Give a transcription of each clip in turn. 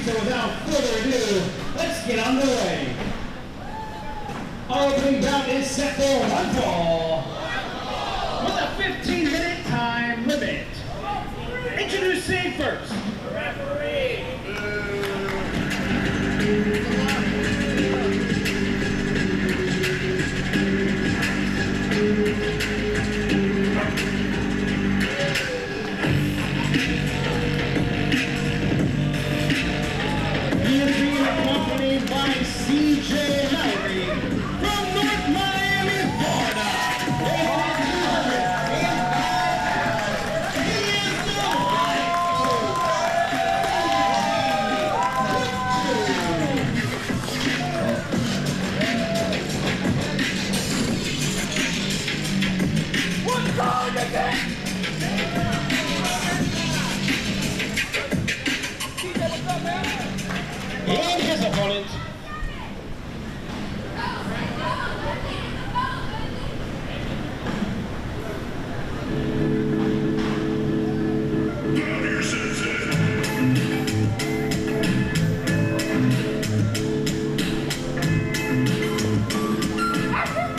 So without further ado, let's get underway. Our opening bout is set for one fall with a 15-minute time limit. Introducing first, the referee. He is being accompanied by CJ Mallory from North Miami, Florida. And his opponent,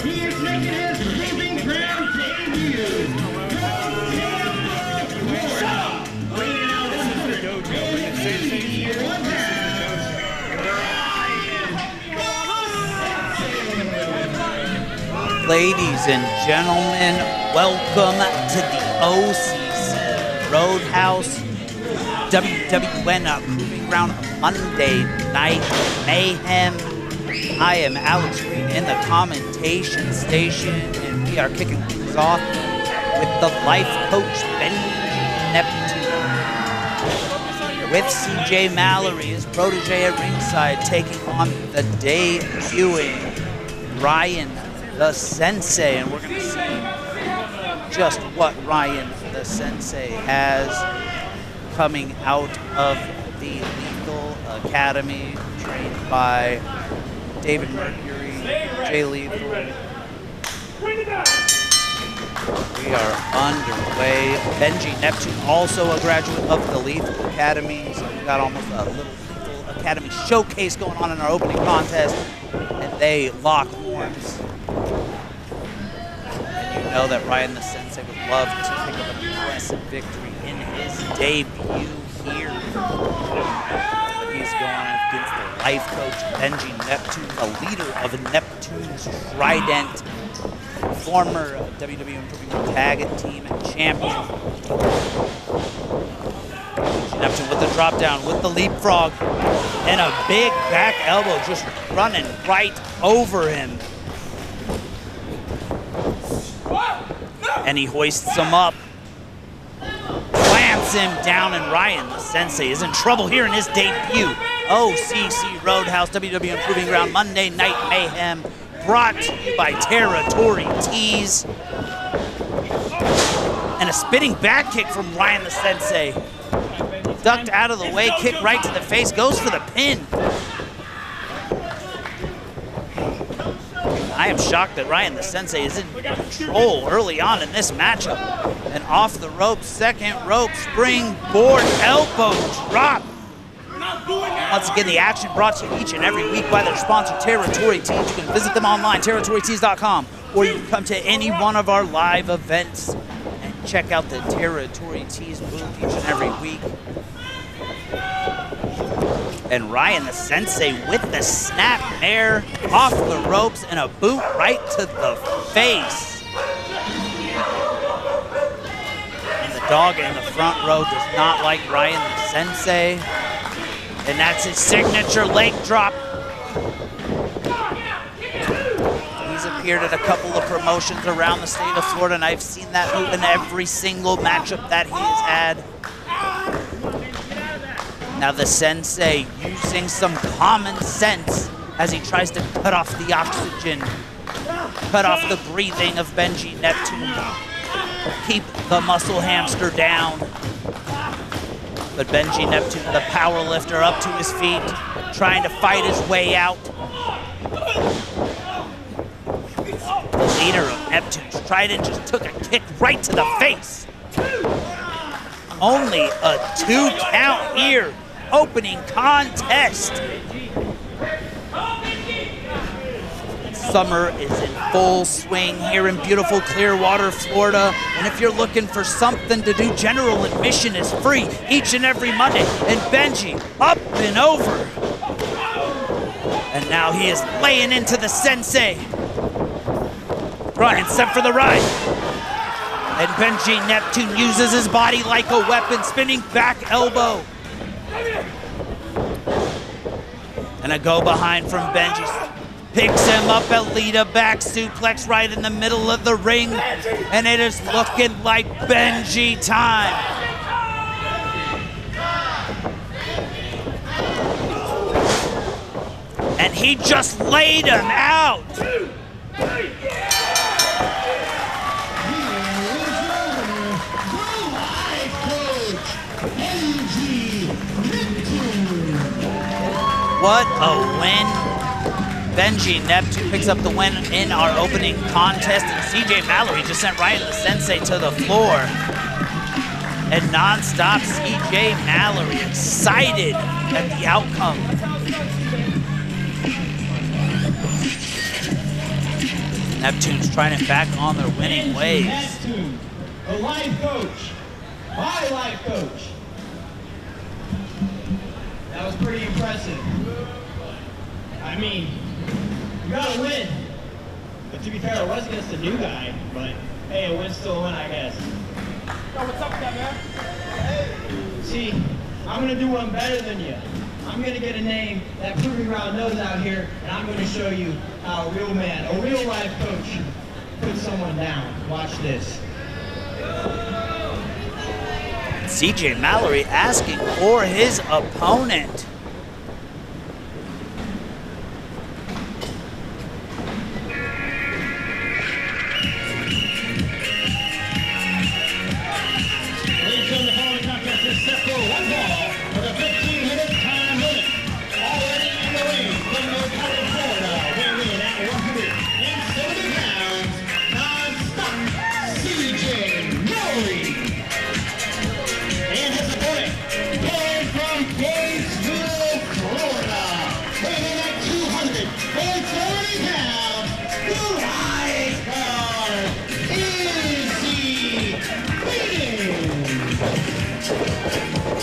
he is making his Proving Ground debut. Ladies and gentlemen, welcome to the OCC Road House WWN Proving Ground Monday Night Mayhem. I am Alex Green in the commentation station, and we are kicking things off with the life coach Benjy Neptune, with CJ Mallory, his protege at ringside, taking on the debuting Ravyn the Sensei, and we're going to see just what Ravyn the Sensei has coming out of the Lethal Academy, trained by David Mercury, Jay Lethal. We are underway. Benjy Neptune, also a graduate of the Lethal Academy, so we got almost a little Lethal Academy showcase going on in our opening contest, and they lock horns. You know that Ravyn the Sensei would love to pick up an impressive victory in his debut here. But he's going against the life coach, Benjy Neptune, the leader of Neptune's Trident, former WWN Proving Ground Tag Team and champion. Benjy Neptune with the drop down, with the leapfrog, and a big back elbow just running right over him. And he hoists him up, slams him down, and Ravyn the Sensei is in trouble here in his debut. OCC Road House WWN Proving Ground Monday Night Mayhem, brought to you by Territory Tees. And a spinning back kick from Ravyn the Sensei. Ducked out of the way, kick right to the face, goes for the pin. I am shocked that Ravyn the Sensei is in control early on in this matchup. And off the rope, second rope, springboard, elbow drop. Once again, the action brought to you each and every week by their sponsor, Territory Tees. You can visit them online, territorytees.com, or you can come to any one of our live events and check out the Territory Tees booth each and every week. And Ravyn the Sensei with the snapmare off the ropes and a boot right to the face. And the dog in the front row does not like Ravyn the Sensei. And that's his signature leg drop. He's appeared at a couple of promotions around the state of Florida, and I've seen that move in every single matchup that he has had. Now the Sensei using some common sense as he tries to cut off the oxygen, cut off the breathing of Benjy Neptune, keep the muscle hamster down. But Benjy Neptune, the power lifter, up to his feet, trying to fight his way out. The leader of Neptune's Trident just took a kick right to the face. Only a 2 count here opening contest. Summer is in full swing here in beautiful Clearwater, Florida. And if you're looking for something to do, general admission is free each and every Monday. And Benjy up and over. And now he is laying into the Sensei. Ryan set for the ride. And Benjy Neptune uses his body like a weapon, spinning back elbow. And a go behind from Benjy. Picks him up, Elita back suplex right in the middle of the ring. And it is looking like Benjy time. And he just laid him out. What a win. Benjy Neptune picks up the win in our opening contest, and CJ Mallory just sent Ryan the Sensei to the floor. And nonstop CJ Mallory excited at the outcome. Neptune's trying it back on their winning ways. Neptune, the life coach, my life coach. That was pretty impressive. I mean, you gotta win. But to be fair, it was against a new guy, but hey, a win's still a win, I guess. Yo, what's up with that, man? See, I'm gonna do one better than you. I'm gonna get a name that Proving Ground knows out here, and I'm gonna show you how a real man, a real life coach, puts someone down. Watch this. CJ Mallory asking for his opponent.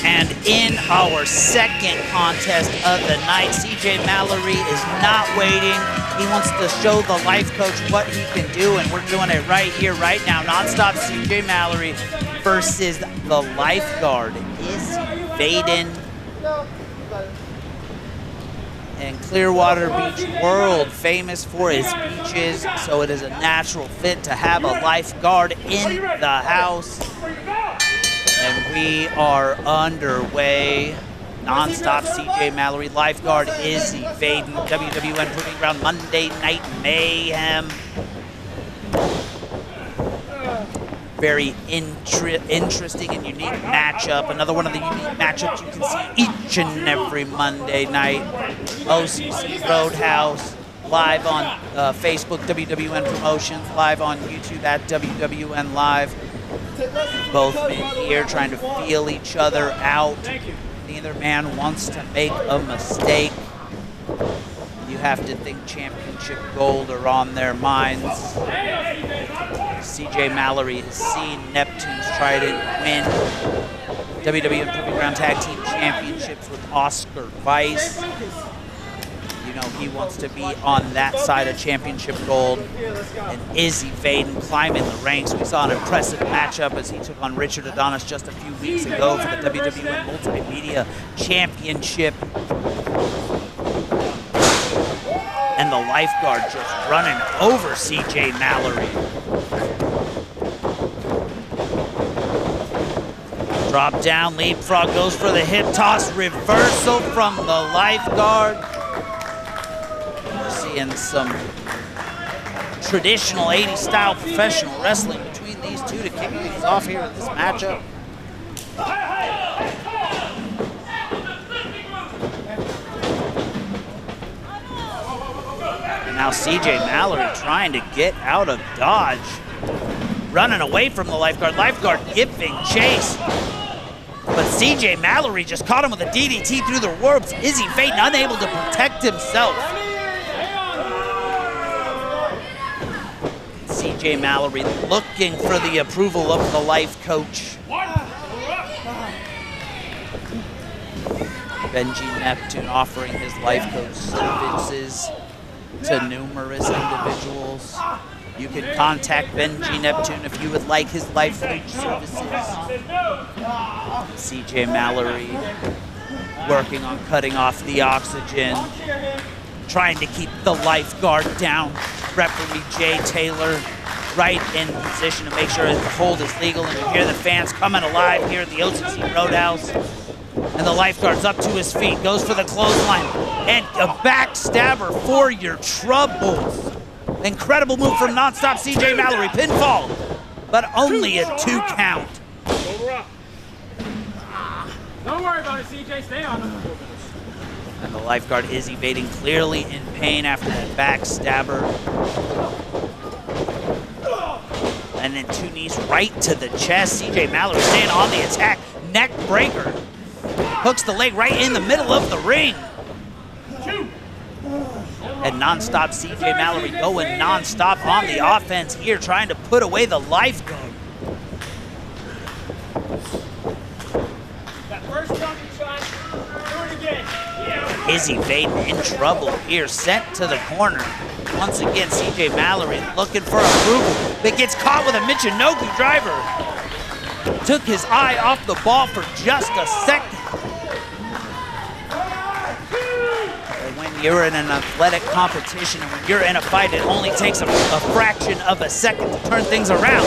And in our second contest of the night, CJ Mallory is not waiting. He wants to show the life coach what he can do, and we're doing it right here, right now. Nonstop CJ Mallory versus the lifeguard, Izzy, Vaden, and Clearwater Beach, world famous for his beaches, so it is a natural fit to have a lifeguard in the house. And we are underway. Nonstop CJ Mallory, lifeguard Izzy, Vaden, WWN Proving Ground, Monday Night Mayhem. Very interesting and unique matchup. Another one of the unique matchups you can see each and every Monday night. OCC Road House, live on Facebook, WWN Promotions, live on YouTube at WWNLive. Both men here trying to feel each other out. Neither man wants to make a mistake. You have to think championship gold are on their minds. CJ Mallory has seen Neptune's try to win WWN Proving Ground Tag Team Championships with Oscar Weiss. You know, he wants to be on that side of championship gold. And Izzy Vaden climbing the ranks. We saw an impressive matchup as he took on Richard Adonis just a few weeks ago for the WWN Multimedia Championship. And the lifeguard just running over CJ Mallory. Drop down, leapfrog goes for the hip toss, reversal from the lifeguard. Seeing some traditional 80s style professional wrestling between these two to kick things off here in this matchup. And now CJ Mallory trying to get out of dodge. Running away from the lifeguard. Lifeguard giving chase. But CJ Mallory just caught him with a DDT through the ropes. Izzy Vaden unable to protect himself. CJ Mallory looking for the approval of the life coach. Benjy Neptune offering his life coach services to numerous individuals. You can contact Benjy Neptune if you would like his life coach services. CJ Mallory working on cutting off the oxygen, trying to keep the lifeguard down. Referee Jay Taylor right in position to make sure the hold is legal, and you hear the fans coming alive here at the OCC Road House. And the lifeguard's up to his feet, goes for the clothesline, and a backstabber for your troubles. Incredible move from nonstop CJ Mallory, pinfall, but only a 2 count. Don't worry about it, CJ, stay on him. And the lifeguard Izzy Vaden clearly in pain after that backstabber. And then 2 knees right to the chest. CJ Mallory staying on the attack, neck breaker. Hooks the leg right in the middle of the ring. And nonstop CJ Mallory going nonstop on the offense here, trying to put away the lifeguard. That first jumping shot, do it again. Yeah. Izzy Vaden in trouble here, sent to the corner. Once again, CJ Mallory looking for approval, but gets caught with a Michinoku driver. Took his eye off the ball for just a second. When you're in an athletic competition and when you're in a fight, it only takes a fraction of a second to turn things around.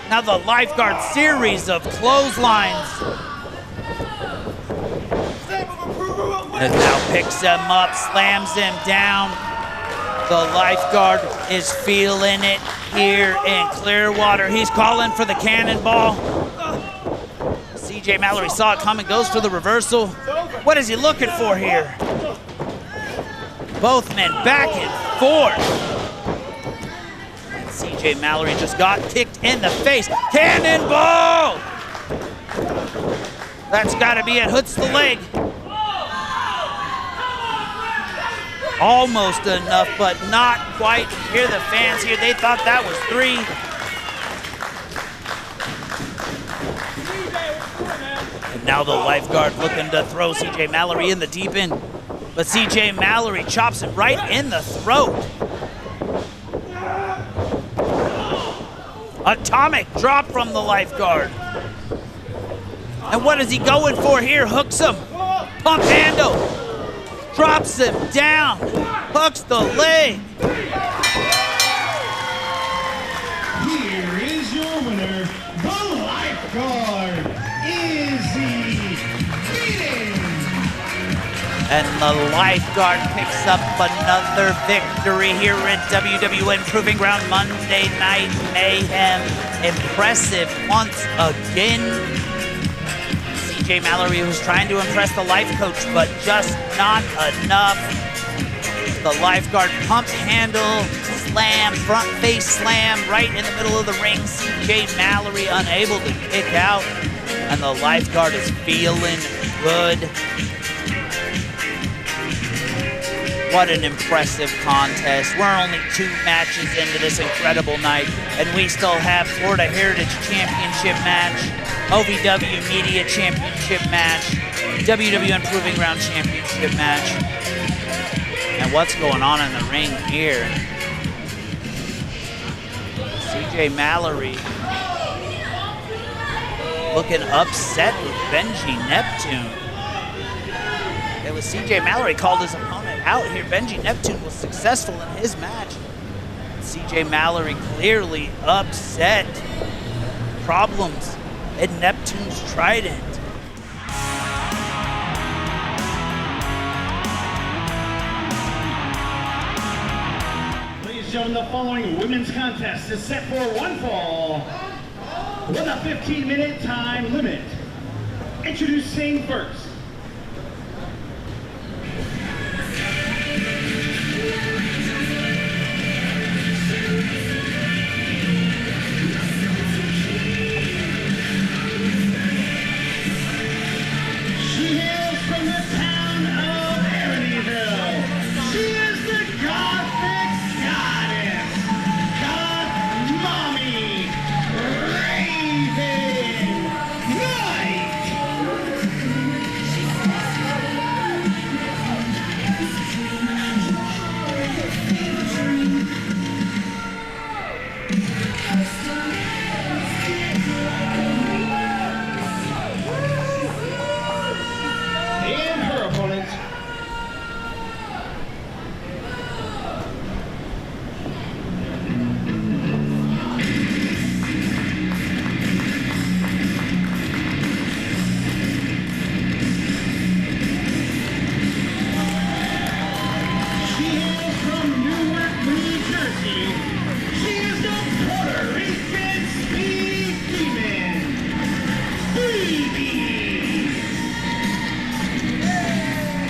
Now the lifeguard series of clotheslines. And now picks him up, slams him down. The lifeguard is feeling it here in Clearwater. He's calling for the cannonball. CJ Mallory saw it coming, goes for the reversal. What is he looking for here? Both men back and forth. And CJ Mallory just got kicked in the face. Cannonball! That's gotta be it, hooks the leg. Almost enough, but not quite. Hear the fans here, they thought that was 3. And now the lifeguard looking to throw CJ Mallory in the deep end. But CJ Mallory chops him right in the throat. Atomic drop from the lifeguard. And what is he going for here? Hooks him. Pump handle. Drops him down. Hooks the leg. Here is your winner, the lifeguard, Izzy Vaden. And the lifeguard picks up another victory here at WWN Proving Ground Monday Night Mayhem. Impressive once again. CJ Mallory was trying to impress the life coach, but just not enough. The lifeguard pump handle, slam, front face slam right in the middle of the ring. CJ Mallory unable to kick out, and the lifeguard is feeling good. What an impressive contest. We're only 2 matches into this incredible night, and we still have Florida Heritage Championship match, OVW Media Championship match, WWN Proving Ground Championship match. And what's going on in the ring here? CJ Mallory looking upset with Benjy Neptune. It was CJ Mallory called his opponent out here. Benjy Neptune was successful in his match. CJ Mallory clearly upset. Problems at Neptune's trident. Ladies and gentlemen, the following women's contest is set for 1 fall with a 15-minute time limit. Introducing first,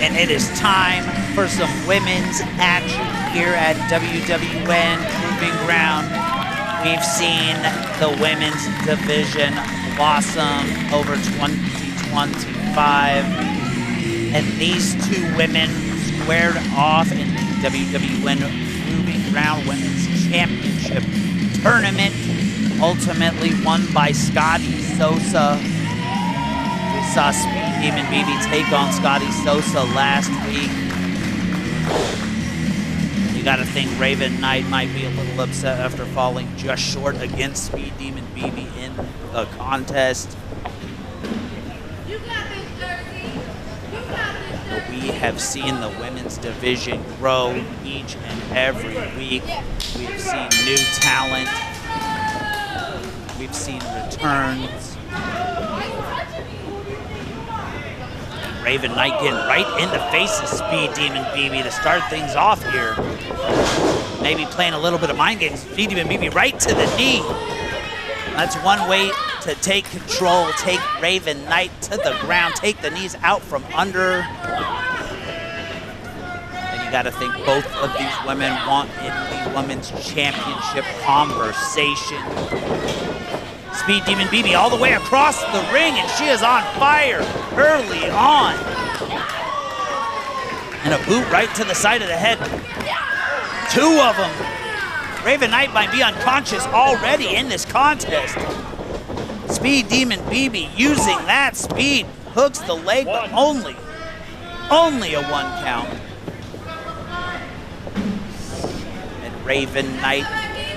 And it is time for some women's action here at WWN Proving Ground. We've seen the women's division blossom over 2025. And these two women squared off in the WWN Proving Ground Women's Championship tournament, ultimately won by Scotty Sosa. We saw Speed Demon BiiBii take on Scotty Sosa last week. You gotta think Ravyn Knight might be a little upset after falling just short against Speed Demon BiiBii in the contest. We have seen the women's division grow each and every week. We've seen new talent. We've seen returns. Ravyn Knight getting right in the face of Speed Demon BiiBii to start things off here. Maybe playing a little bit of mind games. Speed Demon BiiBii right to the knee. That's one way to take control, take Ravyn Knight to the ground, take the knees out from under. And you gotta think both of these women want in the women's championship conversation. Speed Demon BiiBii all the way across the ring, and she is on fire early on. And a boot right to the side of the head. Two of them. Ravyn Knight might be unconscious already in this contest. Speed Demon BiiBii using that speed, hooks the leg, but only a 1 count. And Ravyn Knight,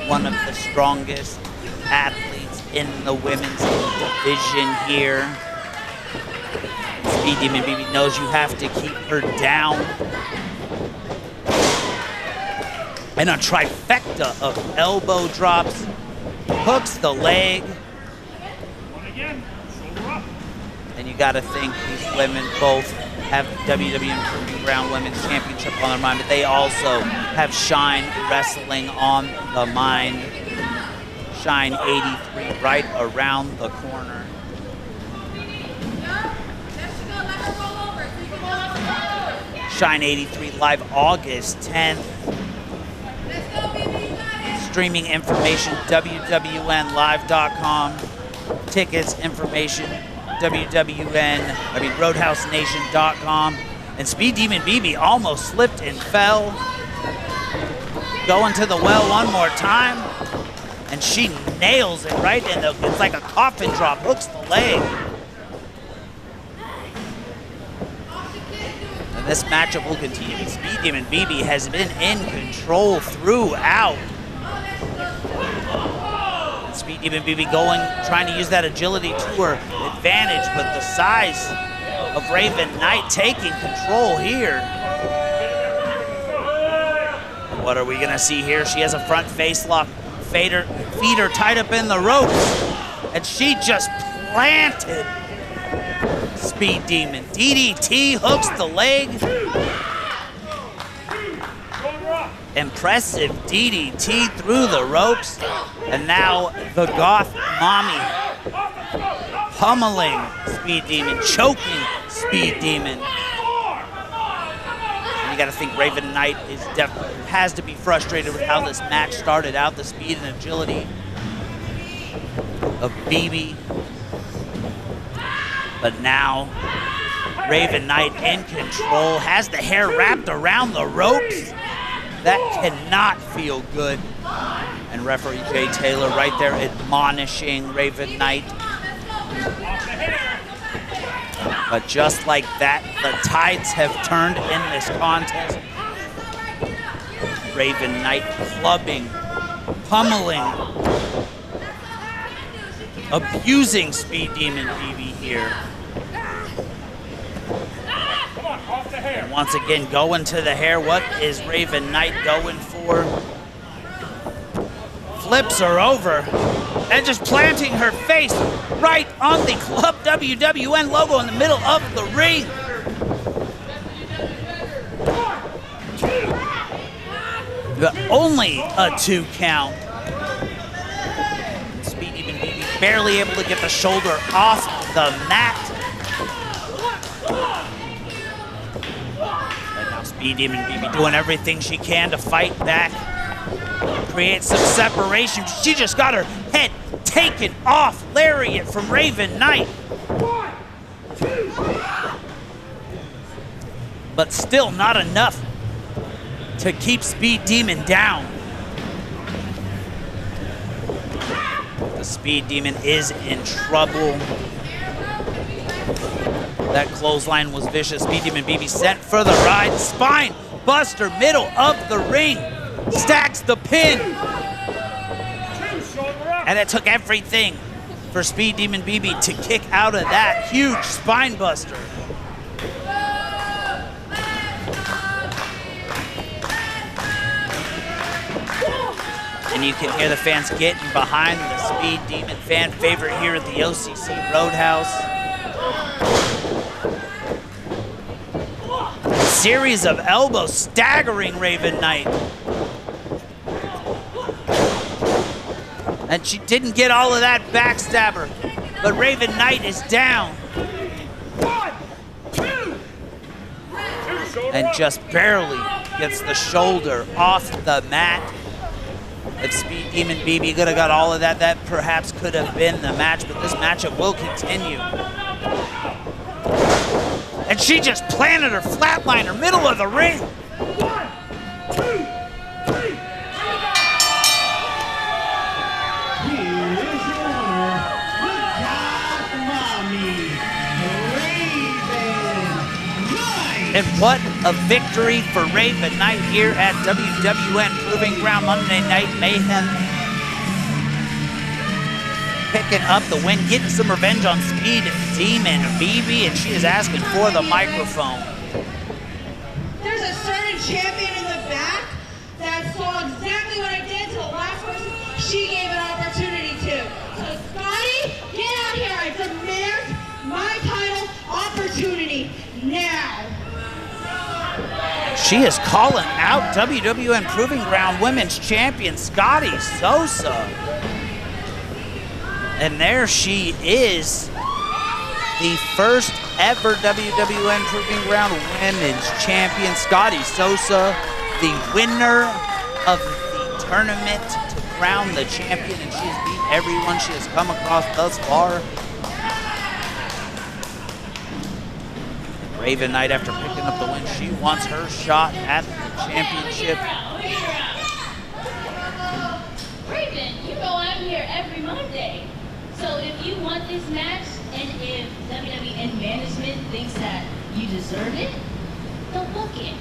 one of the strongest athletes in the women's division here. Speed Demon BiiBii knows you have to keep her down. And a trifecta of elbow drops, hooks the leg. And you gotta think these women both have WWN Proving Ground Women's Championship on their mind, but they also have Shine Wrestling on the mind. Shine 83 right around the corner. Shine 83 live August 10th. Streaming information, WWNLive.com. Tickets information, RoadhouseNation.com. And Speed Demon BiiBii almost slipped and fell. Going to the well one more time. And she nails it right in the, it's like a coffin drop, hooks the leg. And this matchup will continue. Speed Demon BiiBii has been in control throughout. Speed Demon BiiBii trying to use that agility to her advantage, but the size of Ravyn Knight taking control here. What are we gonna see here? She has a front face lock, feet are tied up in the ropes, and she just planted Speed Demon. DDT hooks the leg. Impressive DDT through the ropes. And now the Goth Mommy pummeling Speed Demon, choking Speed Demon. And you gotta think Ravyn Knight has to be frustrated with how this match started out, the speed and agility of BiiBii. But now, Ravyn Knight in control, has the hair wrapped around the ropes. That cannot feel good. And referee Jay Taylor right there admonishing Ravyn Knight. But just like that, the tides have turned in this contest. Ravyn Knight clubbing, pummeling, abusing Speed Demon BiiBii here. And once again, going to the hair. What is Ravyn Knight going for? Flips her over and just planting her face right on the Club WWN logo in the middle of the ring. Only a 2 count. Speed Demon BiiBii barely able to get the shoulder off the mat. Speed Demon BiiBii doing everything she can to fight back, create some separation. She just got her head taken off lariat from Ravyn Knight. 1, 2, 3. But still not enough to keep Speed Demon down. The Speed Demon is in trouble. That clothesline was vicious. Speed Demon BiiBii sent for the ride. Spine buster, middle of the ring. Stacks the pin. And it took everything for Speed Demon BiiBii to kick out of that huge spine buster. And you can hear the fans getting behind the Speed Demon fan favorite here at the OCC Road House. Series of elbows staggering Ravyn Knight. And she didn't get all of that backstabber, but Ravyn Knight is down. 1, 2. And just barely gets the shoulder off the mat. If Speed Demon BiiBii could have got all of that, that perhaps could have been the match, but this matchup will continue. And she just planted her flatliner, middle of the ring. 1, 2, 3. Here's your winner, the God Mommy, Ravyn Knight. And what a victory for Ravyn Knight here at WWN Proving Ground Monday Night Mayhem. Picking up the win, getting some revenge on Speed Demon BiiBii, and she is asking for the microphone. There's a certain champion in the back that saw exactly what I did to the last person she gave an opportunity to. So Scotty, get out here. I demand my title opportunity now. She is calling out WWN Proving Ground Women's Champion Scotty Sosa. And there she is, the first ever WWN Proving Ground Women's Champion, Scotty Sosa, the winner of the tournament to crown the champion, and she has beat everyone she has come across thus far. Ravyn Knight, after picking up the win, she wants her shot at the championship. Ravyn, you know I'm here every Monday. So if you want this match, and if WWN management thinks that you deserve it, they'll book it.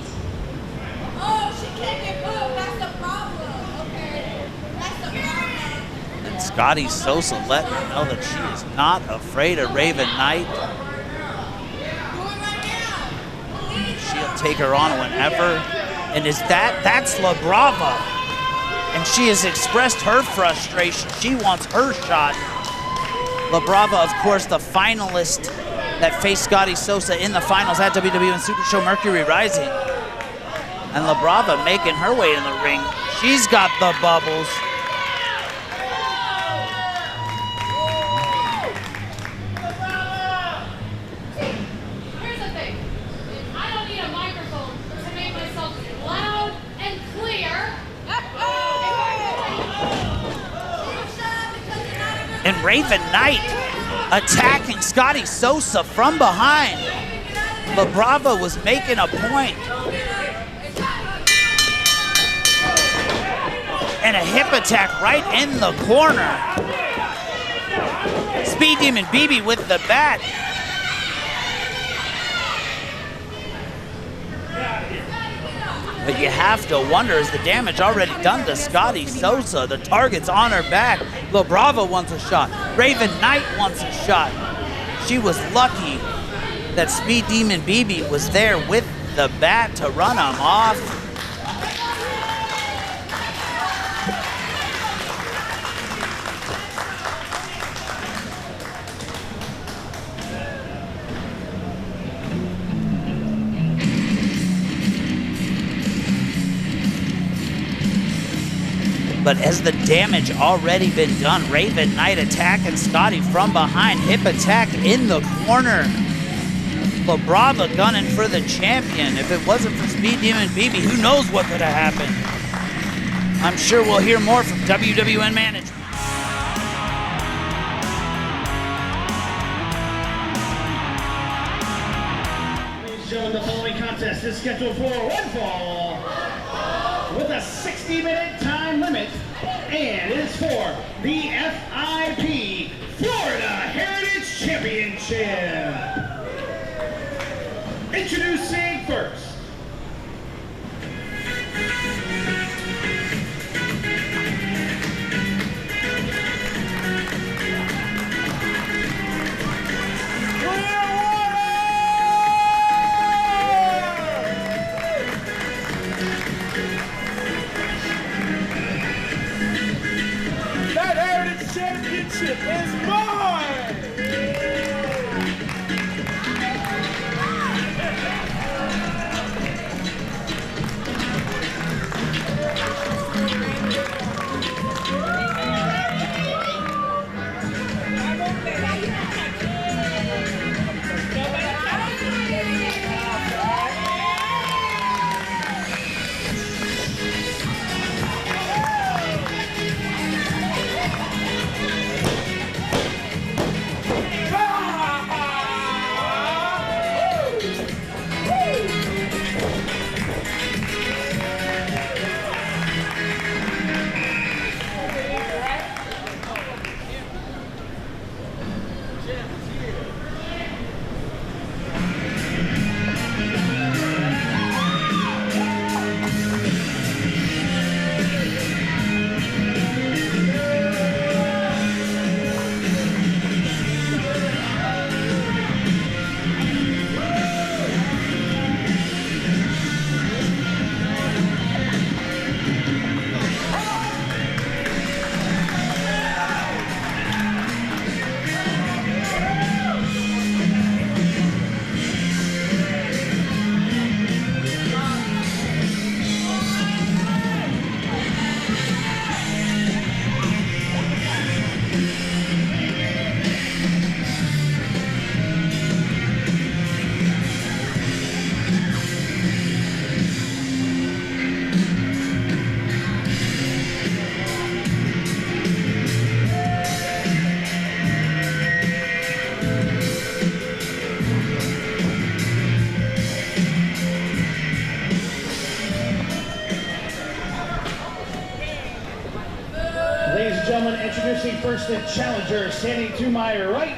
Oh, she can't get booked. That's the problem. Okay. That's the problem. And Scotty Sosa letting her know that she is not afraid of Ravyn Knight. She'll take her on whenever. And that's La Brava. And she has expressed her frustration. She wants her shot. La Brava, of course, the finalist that faced Scotty Sosa in the finals at WWN Supershow Mercury Rising. And La Brava making her way in the ring. She's got the bubbles. Here's the thing. I don't need a microphone to make myself loud and clear. And Ravyn Knight attacking Scotty Sosa from behind. La Brava was making a point. And a hip attack right in the corner. Speed Demon BiiBii with the bat. But you have to wonder, is the damage already done to Scotty Sosa? The target's on her back. La Brava wants a shot. Ravyn Knight wants a shot. She was lucky that Speed Demon BiiBii was there with the bat to run him off. But has the damage already been done? Ravyn Knight attacking Scotty from behind. Hip attack in the corner. La Brava gunning for the champion. If it wasn't for Speed Demon BiiBii, who knows what could have happened. I'm sure we'll hear more from WWN management. The following contest is scheduled for one fall with a 60-minute time limit, and it is for the FIP Florida Heritage Championship. Introducing first, Championship is mine! Introducing first the challenger, standing to my right.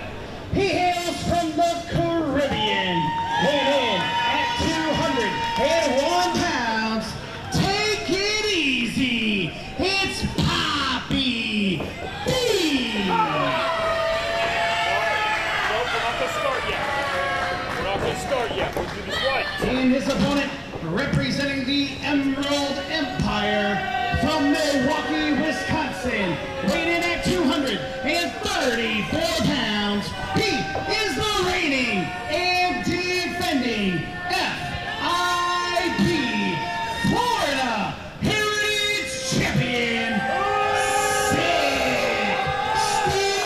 He hails from the Caribbean, weighing in at 201 pounds. Take it easy, it's Papi D. Nope, we're not gonna start yet. We're not gonna start yet. We'll do this right. And his opponent, representing the Emerald Empire from Milwaukee, Wisconsin, weighing in at 234 pounds. He is the reigning and defending FIP Florida Heritage Champion, Stevie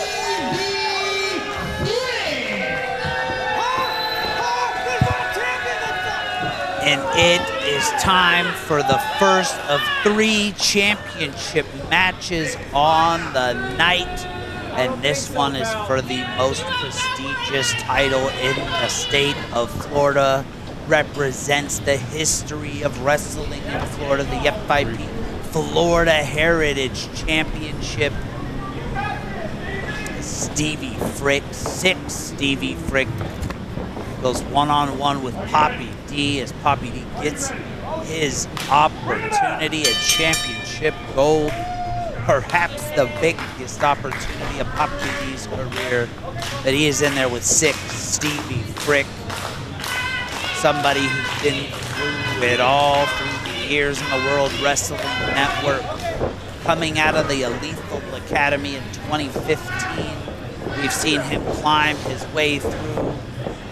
Frick. And it is time for the first of 3 championship matches on the night. And this one is for the most prestigious title in the state of Florida. Represents the history of wrestling in Florida, the FIP Florida Heritage Championship. Stevie Frick, 6 Stevie Frick, goes one-on-one with Papi D as Papi D gets his opportunity at championship gold. Perhaps the biggest opportunity of Papi D's career, that he is in there with 6 Stevie Frick. Somebody who's been through it all through the years in the World Wrestling Network. Coming out of the Lethal Academy in 2015, we've seen him climb his way through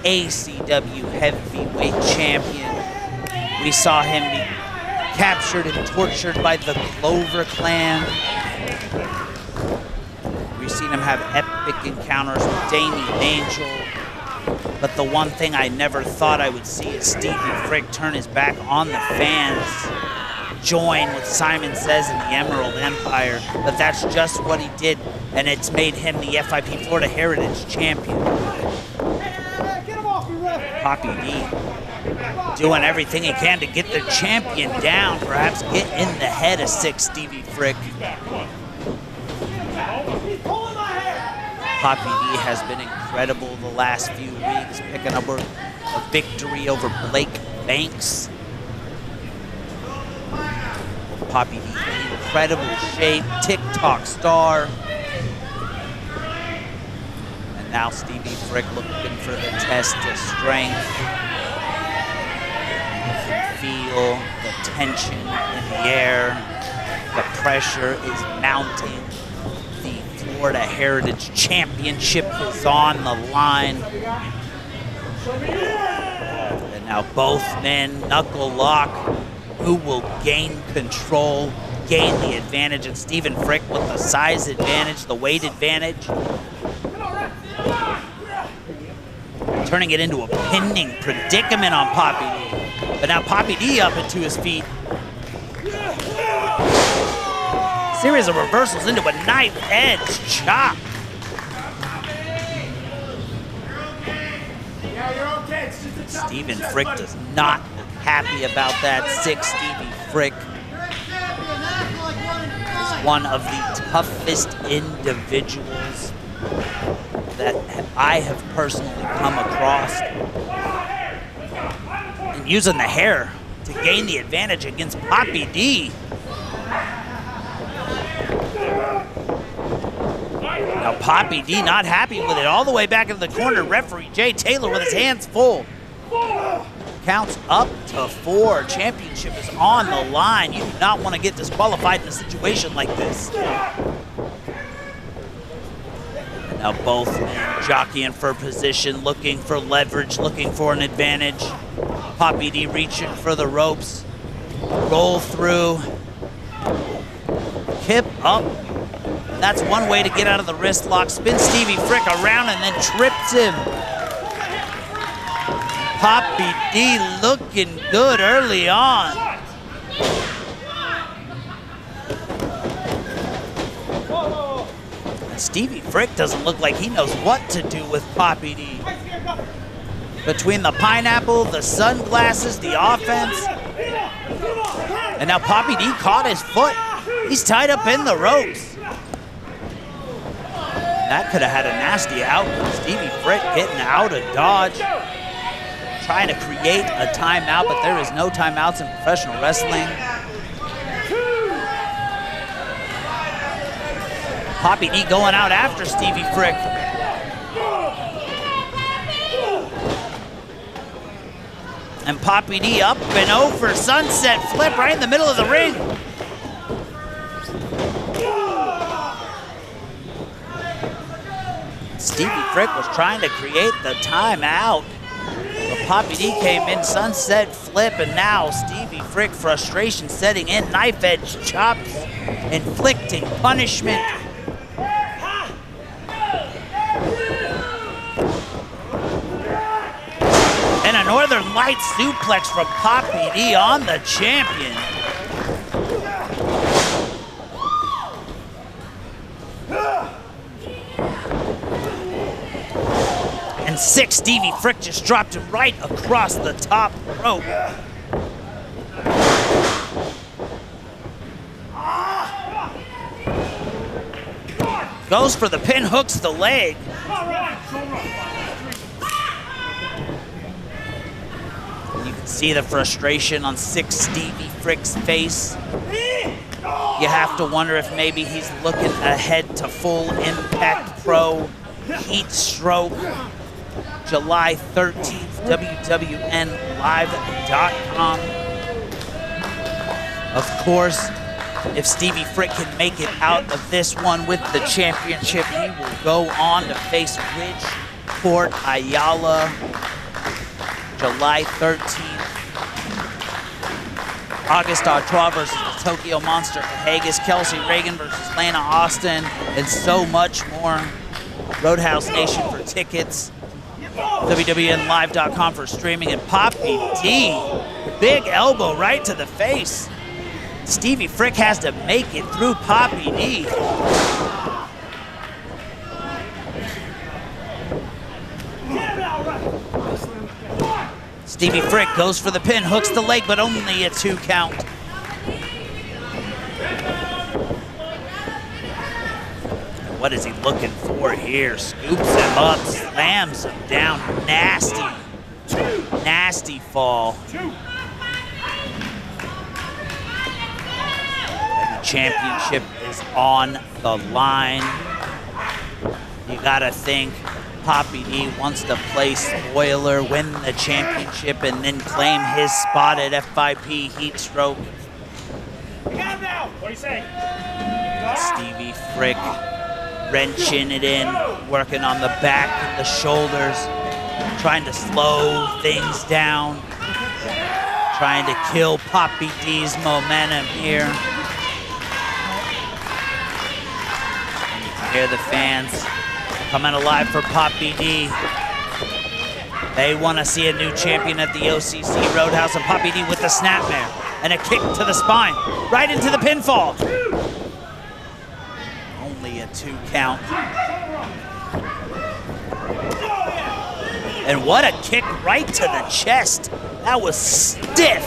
ACW Heavyweight Champion. We saw him be captured and tortured by the Clover Clan. We've seen him have epic encounters with Damien Angel, But the one thing I never thought I would see is Stevie Frick turn his back on the fans, join with Simon Says in the Emerald Empire. But that's just what he did, and it's made him the FIP Florida Heritage Champion. Papi D doing everything he can to get the champion down, perhaps get in the head of 6 Stevie Frick. Papi D has been incredible the last few weeks, picking up a victory over Blake Banks. Papi D in incredible shape, TikTok star. And now Stevie Frick looking for the test of strength. You can feel the tension in the air. The pressure is mounting. Florida Heritage Championship is on the line. And now both men knuckle lock. Who will gain control, gain the advantage? And Stevie Frick with the size advantage, the weight advantage. Turning it into a pinning predicament on Papi D. But now Papi D up into his feet. Series of reversals into a knife edge chop. Stevie Frick does not look happy about that. 6 Stevie Frick is one of the toughest individuals that I have personally come across. And using the hair to gain the advantage against Papi D. Now Papi D not happy with it. All the way back in the corner, referee Jay Taylor with his hands full. Counts up to 4. Championship is on the line. You do not want to get disqualified in a situation like this. And now both men jockeying for position, looking for leverage, looking for an advantage. Papi D reaching for the ropes. Roll through. Hip up. That's one way to get out of the wrist lock. Spin Stevie Frick around and then trips him. Papi D looking good early on. And Stevie Frick doesn't look like he knows what to do with Papi D. Between the pineapple, the sunglasses, the offense. And now Papi D caught his foot. He's tied up in the ropes. That could have had a nasty outcome. Stevie Frick getting out of dodge. Trying to create a timeout, but there is no timeouts in professional wrestling. Papi D going out after Stevie Frick. And Papi D up and over, sunset flip right in the middle of the ring. Stevie Frick was trying to create the timeout. But Papi D came in, sunset flip, and now Stevie Frick, frustration setting in, knife edge chops, inflicting punishment. And a Northern Light suplex from Papi D on the champion. And 6 Stevie Frick just dropped him right across the top rope. Goes for the pin, hooks the leg. You can see the frustration on 6 Stevie Frick's face. You have to wonder if maybe he's looking ahead to Full Impact Pro Heat Stroke. July 13th, WWNLive.com. Of course, if Stevie Frick can make it out of this one with the championship, he will go on to face Bridgeport Ayala, July 13th. August Artois versus the Tokyo Monster Haggis, Kelsey Reagan versus Lana Austin, and so much more. Roadhouse Nation for tickets. WWNLive.com for streaming. And Papi D, big elbow right to the face. Stevie Frick has to make it through Papi D. Stevie Frick goes for the pin, hooks the leg, but only a 2 count. And what is he looking for here? Scoops him up, slams him down. Nasty, nasty fall. And the championship is on the line. You gotta think Papi D wants to play spoiler, win the championship, and then claim his spot at FIP Heat Stroke. What do you say? Stevie Frick wrenching it in, working on the back and the shoulders, trying to slow things down, trying to kill Papi D's momentum here. And you can hear the fans coming alive for Papi D. They want to see a new champion at the OCC Road House, and Papi D with the snapmare and a kick to the spine, right into the pinfall. Only a 2 count. And what a kick right to the chest. That was stiff.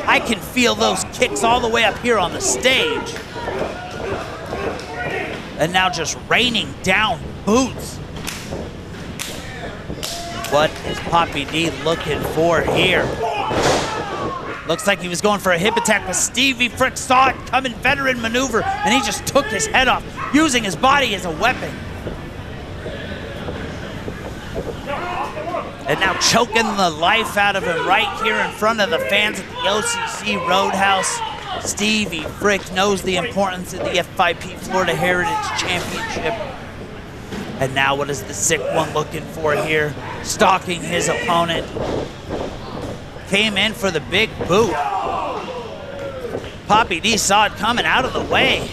I can feel those kicks all the way up here on the stage. And now just raining down boots. What is Papi D looking for here? Looks like he was going for a hip attack, but Stevie Frick saw it coming, veteran maneuver, and he just took his head off, using his body as a weapon. And now choking the life out of him right here in front of the fans at the OCC Road House. Stevie Frick knows the importance of the FIP Florida Heritage Championship. And now what is the sick one looking for here? Stalking his opponent. Came in for the big boot. Papi D saw it coming out of the way.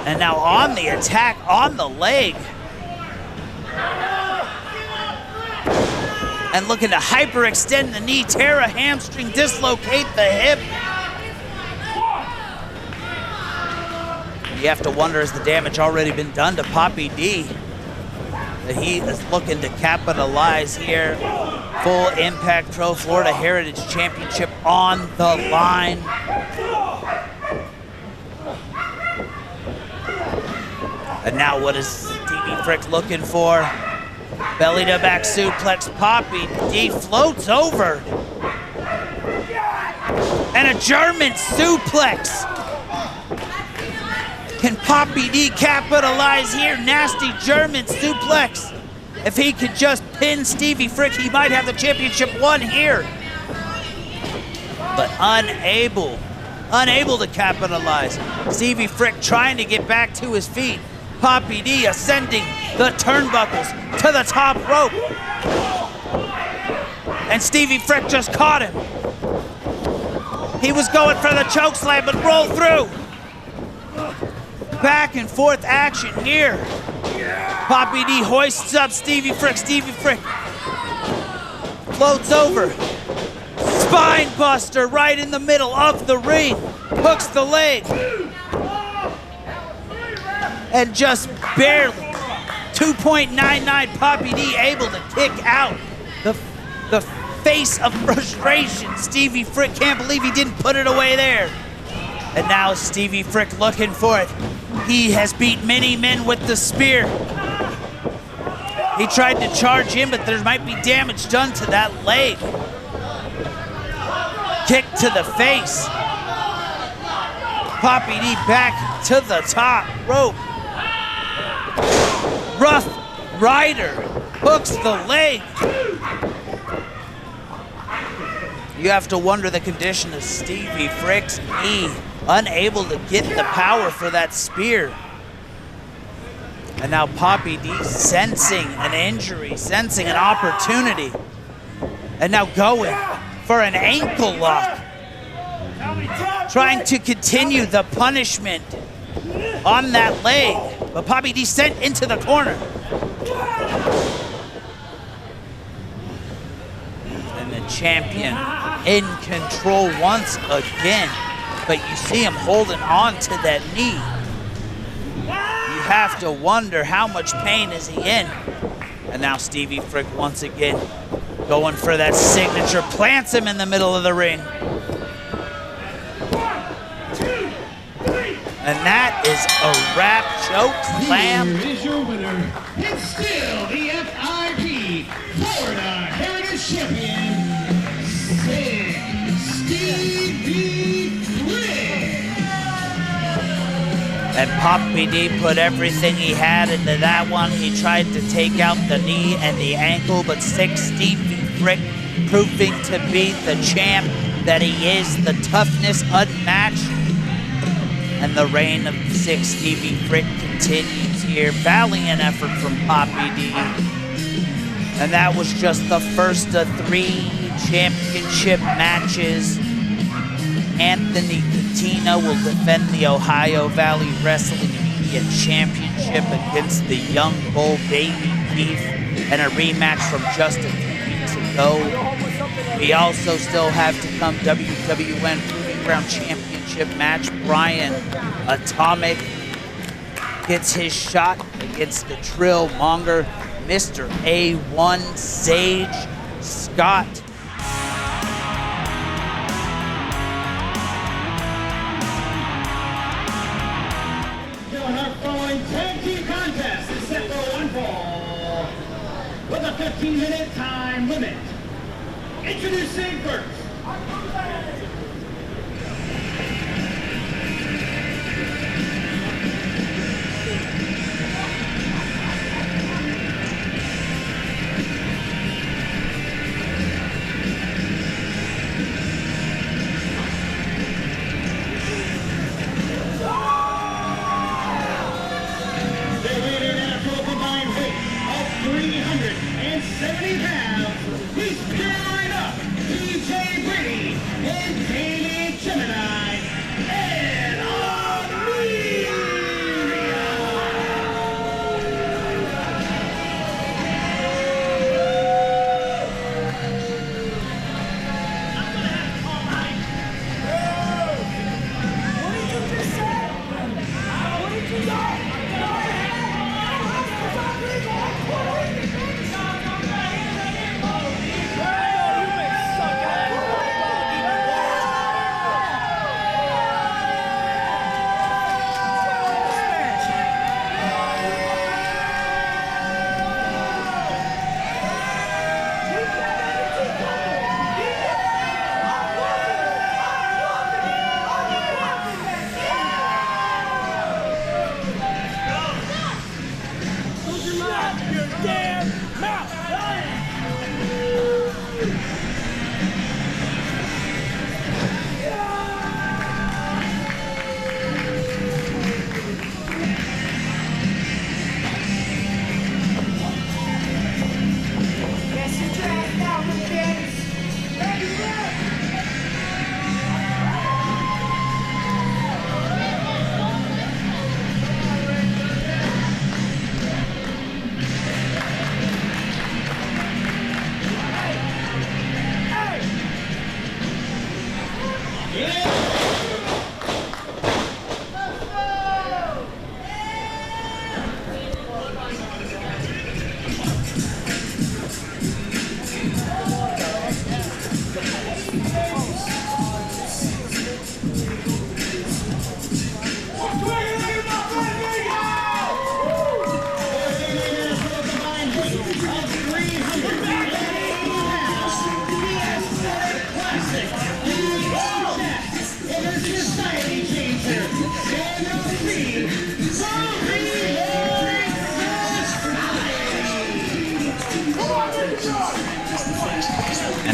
And now on the attack, on the leg. And looking to hyperextend the knee, tear a hamstring, dislocate the hip. You have to wonder, has the damage already been done to Papi D? That he is looking to capitalize here. Full Impact Pro Florida Heritage Championship on the line. And now what is Stevie Frick looking for? Belly to back suplex. Papi D floats over. And a German suplex. Can Papi D capitalize here? Nasty German suplex. If he could just pin Stevie Frick, he might have the championship won here. But unable to capitalize. Stevie Frick trying to get back to his feet. Papi D ascending the turnbuckles to the top rope. And Stevie Frick just caught him. He was going for the choke slam, but rolled through. Back and forth action here. Papi D hoists up Stevie Frick. Stevie Frick floats over. Spine buster right in the middle of the ring. Hooks the leg. And just barely, 2.99, Papi D able to kick out the face of frustration. Stevie Frick can't believe he didn't put it away there. And now Stevie Frick looking for it. He has beat many men with the spear. He tried to charge in, but there might be damage done to that leg. Kick to the face. Papi D back to the top rope. Rough Rider hooks the leg. You have to wonder the condition of Stevie Frick's knee. Unable to get the power for that spear. And now Papi D sensing an injury, sensing an opportunity. And now going for an ankle lock. Trying to continue the punishment on that leg. But Papi D sent into the corner. And the champion in control once again. But you see him holding on to that knee. You have to wonder how much pain is he in. And now Stevie Frick once again going for that signature, plants him in the middle of the ring. And that is a wrap, choke slam. Here is your winner. It's still the FIP Florida Heritage Champion, Stevie Frick. And Papi D put everything he had into that one. He tried to take out the knee and the ankle, but Stevie Frick proving to be the champ that he is, the toughness unmatched. And the reign of Stevie Frick continues here. Valiant effort from Papi D. And that was just the first of 3 championship matches. Anthony Catena will defend the Ohio Valley Wrestling Media Championship against the young bull Baby Keef, and a rematch from just a few weeks ago. We also still have to come WWN Proving Ground Championship match. Brian Atomic gets his shot against the Trill Monger, Mr. A1 Sage Scott. Our following tag team contest is set for one fall with a 15-minute time limit. Introducing first. They're weighted at a total combined weight of 370 pounds. He's pairing up DJ Brady and David Gemini and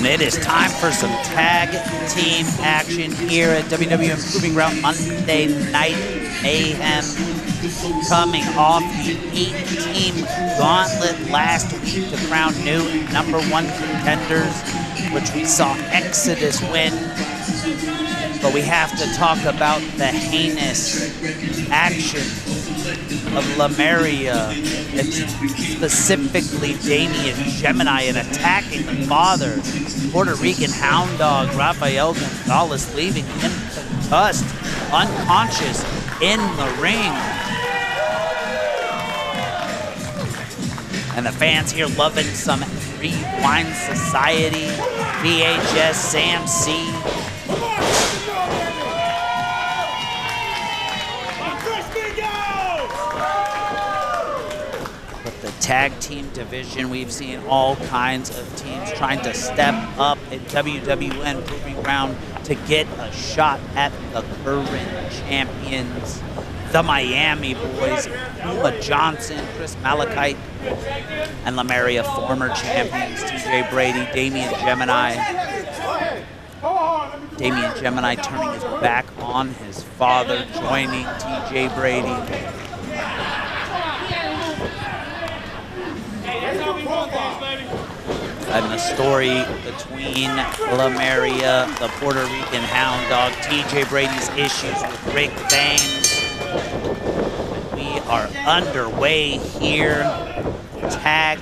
And it is time for some tag team action here at WWN Proving Ground Monday Night Mayhem. Coming off the 8-team gauntlet last week to crown new #1 contenders, which we saw Exodus win. But we have to talk about the heinous action of Mallerie, and specifically Damien Gemini, in attacking the father, Puerto Rican hound dog Rafael Gonzalez, leaving him concussed, unconscious in the ring. And the fans here loving some Rewind Society, VHS, Sam C. But the tag team division, we've seen all kinds of teams trying to step up in WWN Proving Ground to get a shot at the current champions, the Miami Boys, Uma Johnson, Chris Malachite, and Mallerie, former champions, TJ Brady, Damien Gemini. Damien Gemini turning his back on his father, joining TJ Brady. And the story between Mallerie, the Puerto Rican hound dog, TJ Brady's issues with Rick Baines. We are underway here. Tag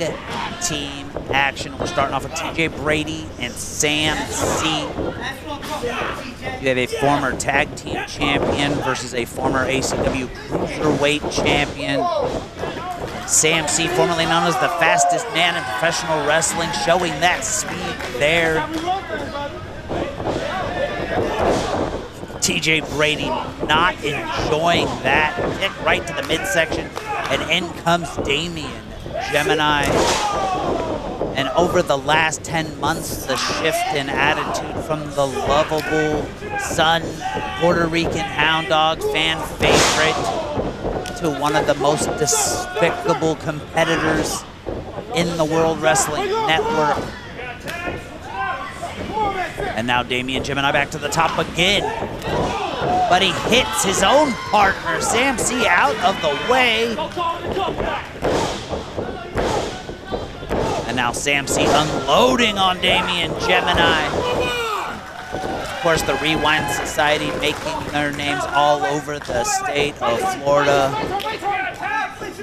team action. We're starting off with TJ Brady and Sam C. You have a former tag team champion versus a former ACW cruiserweight champion. Sam C, formerly known as the fastest man in professional wrestling, showing that speed there. TJ Brady not enjoying that. Kick right to the midsection, and in comes Damien Gemini. And over the last 10 months, the shift in attitude from the lovable son, Puerto Rican hound dog, fan favorite, to one of the most despicable competitors in the World Wrestling Network. And now Damien Gemini back to the top again. But he hits his own partner, Sam C, out of the way. And now Sam C unloading on Damien Gemini. Of course, the Rewind Society making their names all over the state of Florida.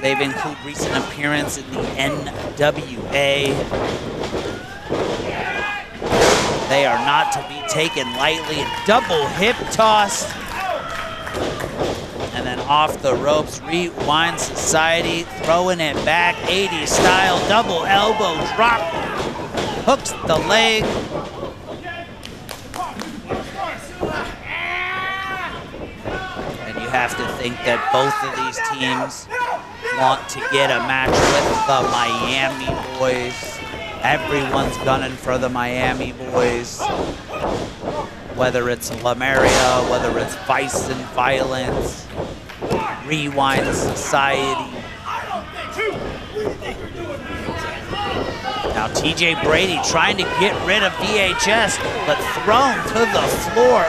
They've included recent appearance in the NWA. They are not to be taken lightly. Double hip toss. And then off the ropes, Rewind Society throwing it back, 80s style, double elbow drop. Hooks the leg. You have to think that both of these teams want to get a match with the Miami Boys. Everyone's gunning for the Miami Boys. Whether it's Mallerie, whether it's Vice and Violence, Rewind Society. Now TJ Brady trying to get rid of VHS, but thrown to the floor.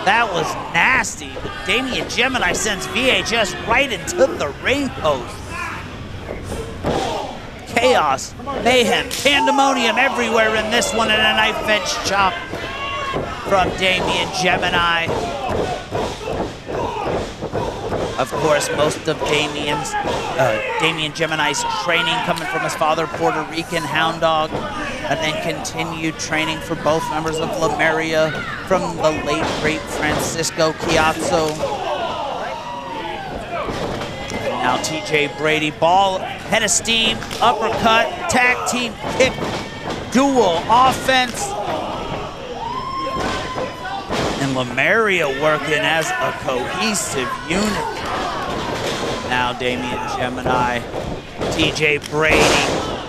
That was nasty. Damien Gemini sends VHS right into the ring post. Chaos, mayhem, pandemonium everywhere in this one, and a knife edge chop from Damien Gemini. Of course, most of Damien Gemini's training coming from his father, Puerto Rican hound dog, and then continued training for both members of Mallerie from the late great Francisco Chiazzo. And now TJ Brady, ball, head of steam, uppercut, tag team kick, dual offense. And Mallerie working as a cohesive unit. Now Damien Gemini, TJ Brady,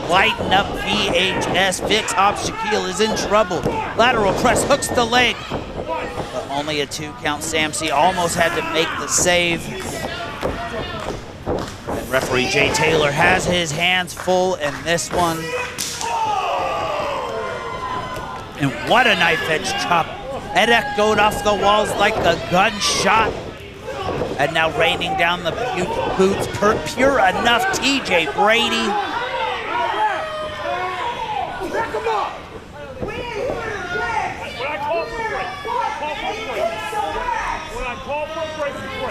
lighten up VHS. Vix Hobbs Shaquille is in trouble. Lateral press, hooks the leg. But only a 2 count. Sam C almost had to make the save. And referee Jay Taylor has his hands full in this one. And what a knife edge chop. It echoed off the walls like a gunshot. And now raining down the boots, pure enough, TJ Brady.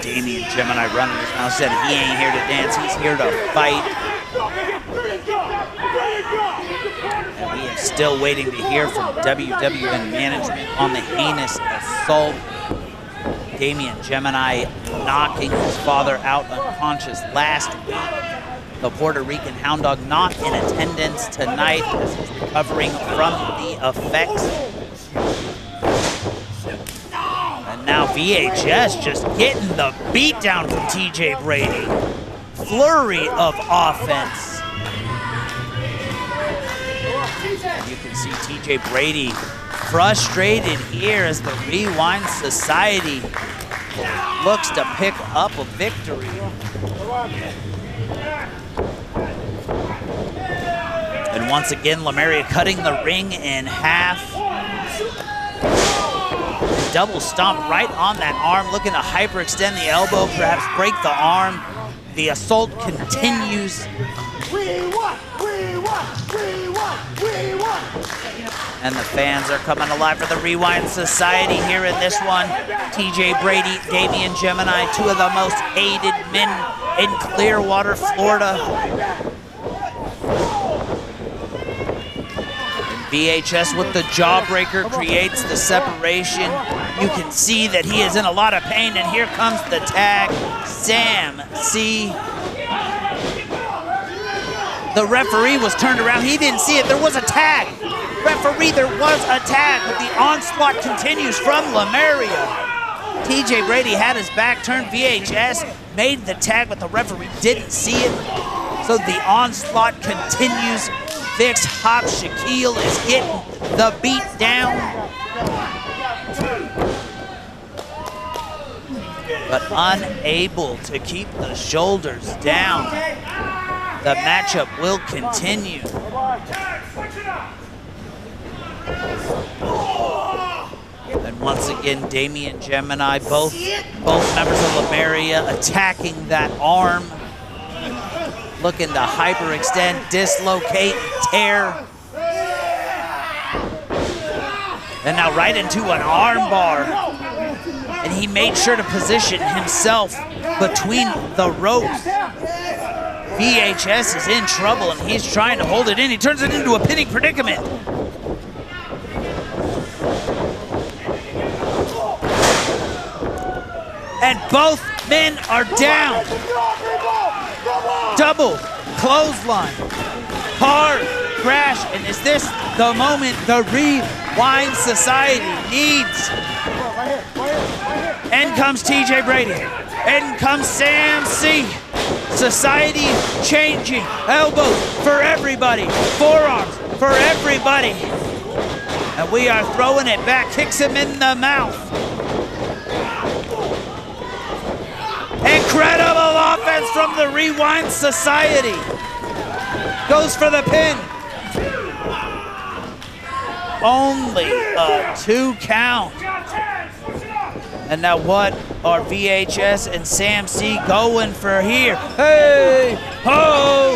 Damien Gemini running his mouth, said he ain't here to dance, he's here to fight. And we are still waiting to hear from WWN management on the heinous assault. Damien Gemini knocking his father out unconscious last week. The Puerto Rican Hound Dog not in attendance tonight as he's recovering from the effects. And now VHS just getting the beat down from TJ Brady. Flurry of offense. You can see TJ Brady frustrated here as the Rewind Society looks to pick up a victory. And once again, Mallerie cutting the ring in half. Double stomp right on that arm, looking to hyperextend the elbow, perhaps break the arm. The assault continues. And the fans are coming alive for the Rewind Society here in this one. TJ Brady, Damien Gemini, two of the most hated men in Clearwater, Florida. VHS with the jawbreaker creates the separation. You can see that he is in a lot of pain, and here comes the tag. Sam C. The referee was turned around. He didn't see it. There was a tag. Referee, there was a tag, but the onslaught continues from Mallerie. TJ Brady had his back turned. VHS made the tag, but the referee didn't see it. So the onslaught continues. Vix Hop Shaquille is getting the beat down. But unable to keep the shoulders down. The matchup will continue. And once again, Damien Gemini, both members of Mallerie attacking that arm. Looking to hyperextend, dislocate, tear. And now right into an arm bar. And he made sure to position himself between the ropes. VHS is in trouble and he's trying to hold it in. He turns it into a pinning predicament. And both men are down. Double clothesline. Hard crash. And is this the moment the Rewind Society needs? In comes TJ Brady. In comes Sam C. Society changing. Elbows for everybody. Forearms for everybody. And we are throwing it back. Kicks him in the mouth. Incredible offense from the Rewind Society. Goes for the pin. Only a 2 count. And now what are VHS and Sam C going for here? Hey, ho!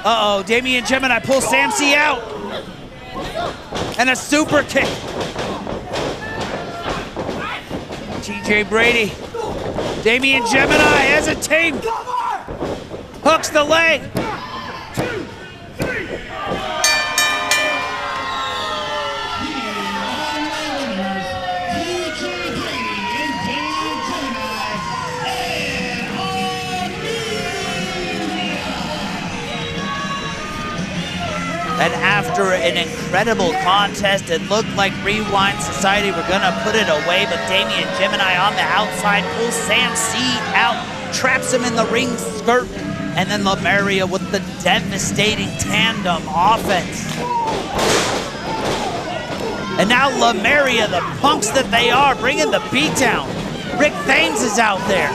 Uh-oh, Damien Gemini pulls Sam C out. And a super kick. TJ Brady. Damien Gemini as a team. Hooks the leg. And after an incredible contest, it looked like Rewind Society were gonna put it away, but Damien Gemini on the outside pulls Sam C out, traps him in the ring skirt, and then Mallerie with the devastating tandem offense. And now Mallerie, the punks that they are, bringing the beat down. Rick Thames is out there.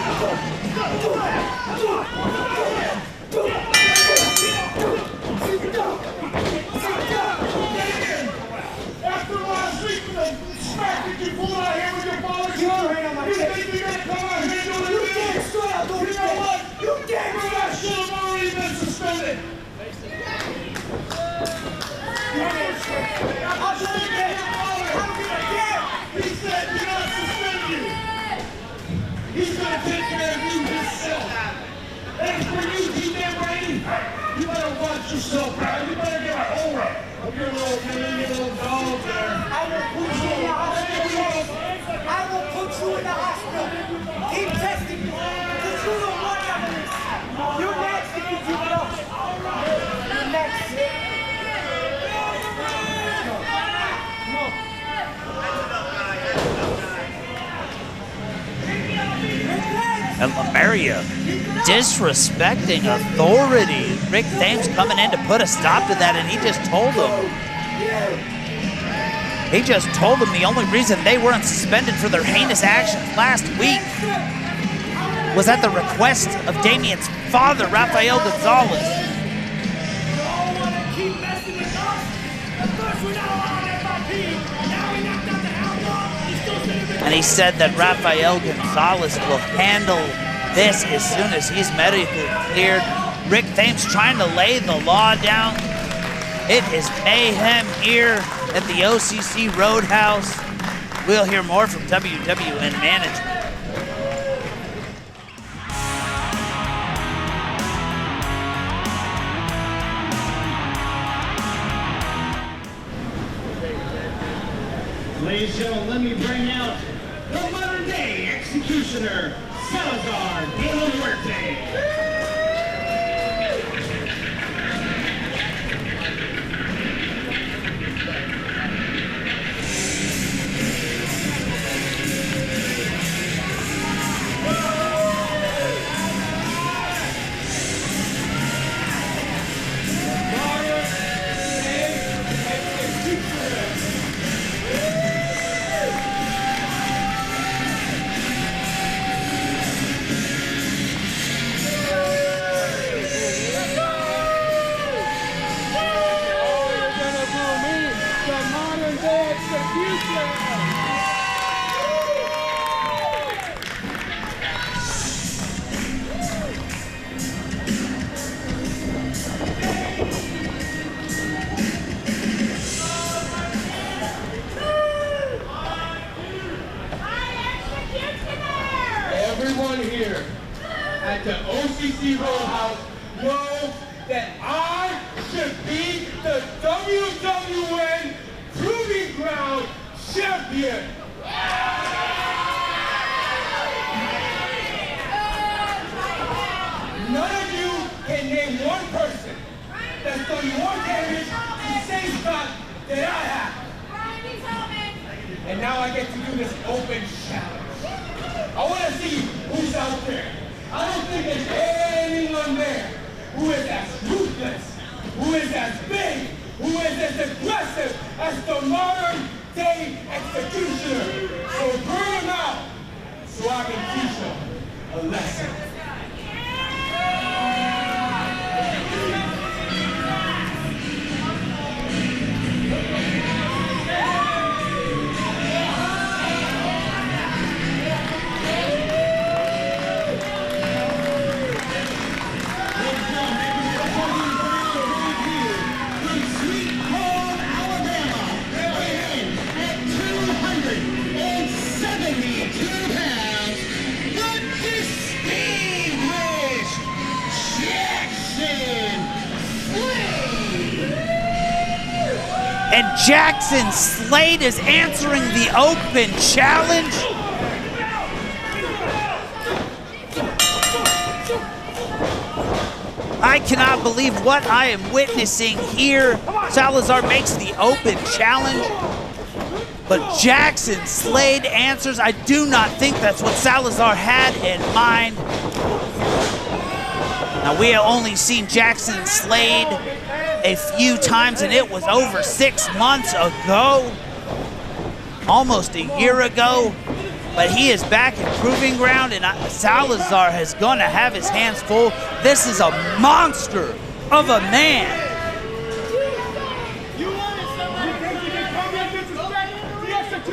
He's gonna take place for you, G-Man Brady. You better watch yourself, man. You better get a hold of your little dog there. I will put you in the hospital. I will put you in the hospital. Keep testing me. Because you don't want that. You're next to get you up. You're next. And Mallerie disrespecting authority. Rick Thames coming in to put a stop to that, and he just told them the only reason they weren't suspended for their heinous actions last week was at the request of Damien's father, Rafael Gonzalez. And he said that Rafael Gonzalez will handle this as soon as he's medically cleared. Rick Thames trying to lay the law down. It is mayhem here at the OCC Road House. We'll hear more from WWN management. Ladies and gentlemen, let me bring out the modern-day executioner, Salazar De La Muerte. Everyone here at the OCC Road House knows that I should be the WWN Proving Ground Champion. None of you can name one person that's done more damage to the same spot that I have. And now I get to do this open challenge. I want to see who's out there. I don't think there's anyone there who is as ruthless, who is as big, who is as aggressive as the modern day executioner. So bring him out so I can teach him a lesson. And Jackson Slade is answering the open challenge. I cannot believe what I am witnessing here. Salazar makes the open challenge, but Jackson Slade answers. I do not think that's what Salazar had in mind. Now, we have only seen Jackson Slade a few times, and it was over 6 months ago, almost a year ago. But he is back in Proving Ground, and Salazar is going to have his hands full. This is a monster of a man.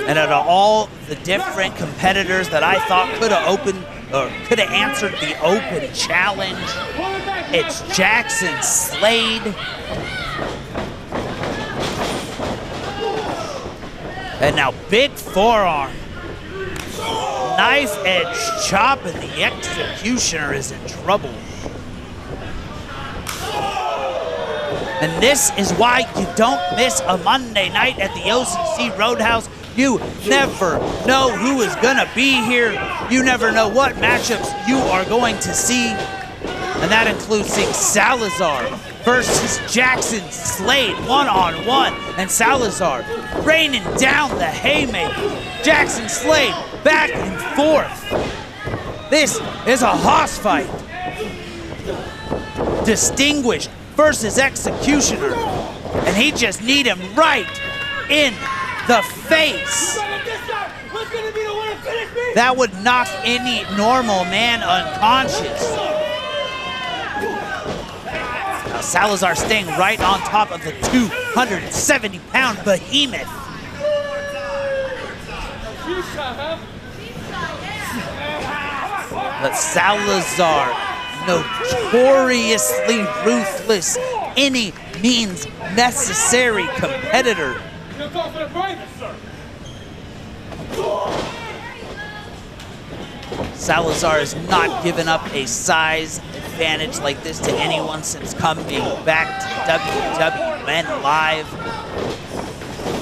And out of all the different competitors that I thought could have opened or could have answered the open challenge, it's Jackson Slade. And now big forearm. Knife edge chop, and the executioner is in trouble. And this is why you don't miss a Monday night at the OCC Road House. You never know who is gonna be here. You never know what matchups you are going to see. And that includes seeing Salazar versus Jackson Slade one-on-one. And Salazar raining down the haymaker. Jackson Slade back and forth. This is a hoss fight. Distinguished versus Executioner. And he just need him right in the face. That would knock any normal man unconscious. Now Salazar staying right on top of the 270-pound behemoth. But Salazar, notoriously ruthless, any means necessary competitor. Salazar has not given up a size advantage like this to anyone since coming back to WWN Live.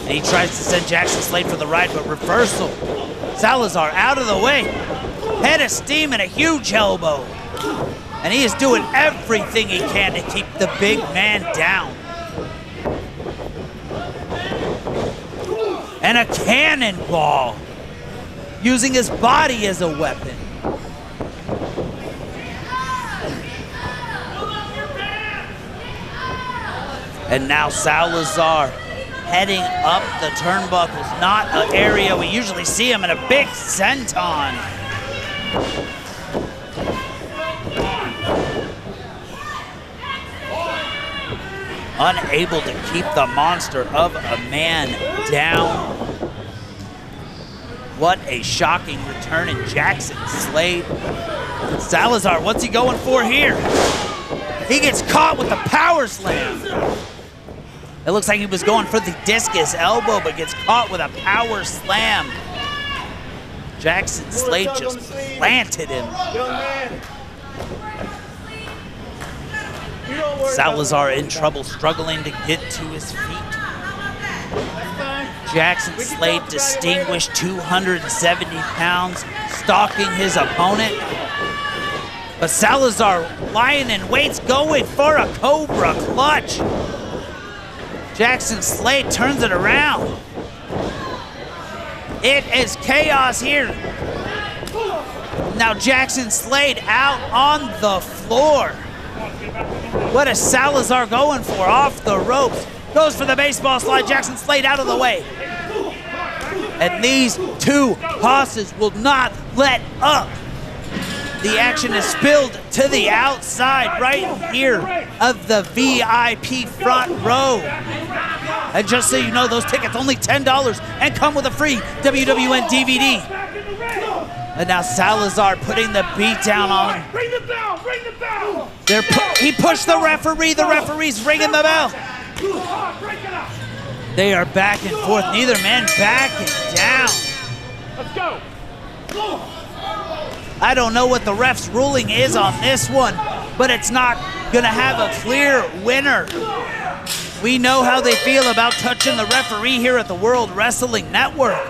And he tries to send Jackson Slade for the ride, but reversal. Salazar out of the way. Head of steam and a huge elbow. And he is doing everything he can to keep the big man down. And a cannonball, using his body as a weapon. And now Salazar heading up the turnbuckles, not an area we usually see him in, a big senton. Unable to keep the monster of a man down. What a shocking return in Jackson Slade. Salazar, what's he going for here? He gets caught with the power slam. It looks like he was going for the discus elbow, but gets caught with a power slam. Jackson Slade just planted him. Salazar in trouble, struggling to get to his feet. Jackson Slade, distinguished, 270 pounds, stalking his opponent. But Salazar lying in waits, going for a Cobra clutch. Jackson Slade turns it around. It is chaos here. Now Jackson Slade out on the floor. What is Salazar going for? Off the ropes. Goes for the baseball slide. Jackson Slade out of the way. And these two hosses will not let up. The action is spilled to the outside right here of the VIP front row. And just so you know, those tickets only $10 and come with a free WWN DVD. And now Salazar putting the beat down on him. Ring the bell! Ring the bell! He pushed the referee. The referee's ringing the bell. They are back and forth. Neither man backing down. Let's go! I don't know what the ref's ruling is on this one, but it's not gonna have a clear winner. We know how they feel about touching the referee here at the World Wrestling Network.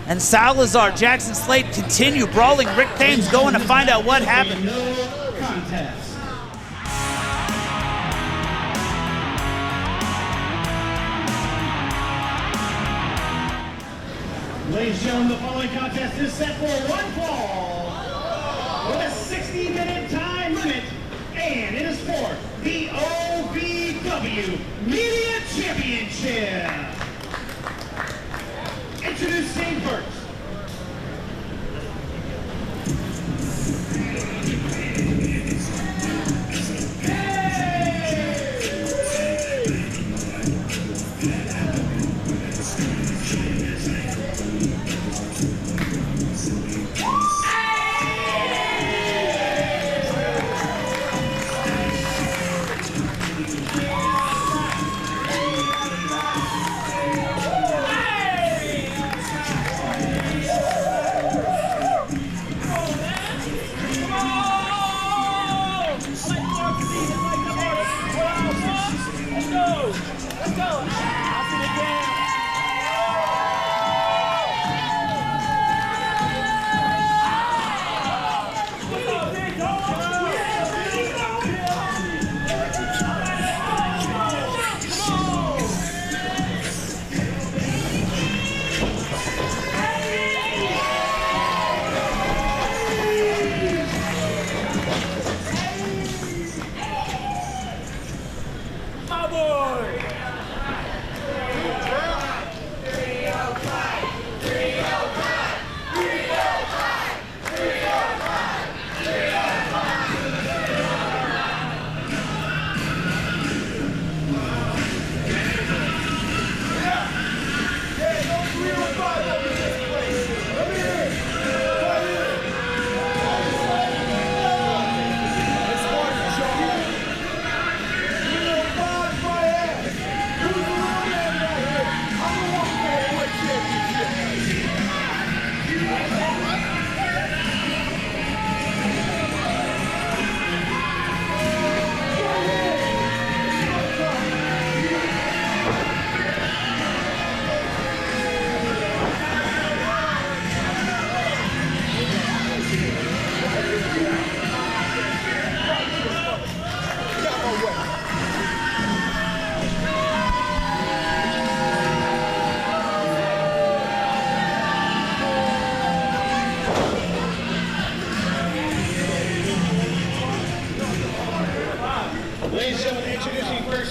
And Salazar, Jackson Slade continue brawling. Rick Thames going to find out what happened. No contest. Ladies and gentlemen, the following contest is set for one fall with a 60-minute time limit, and it is for the OVW Media Championship. Introducing first.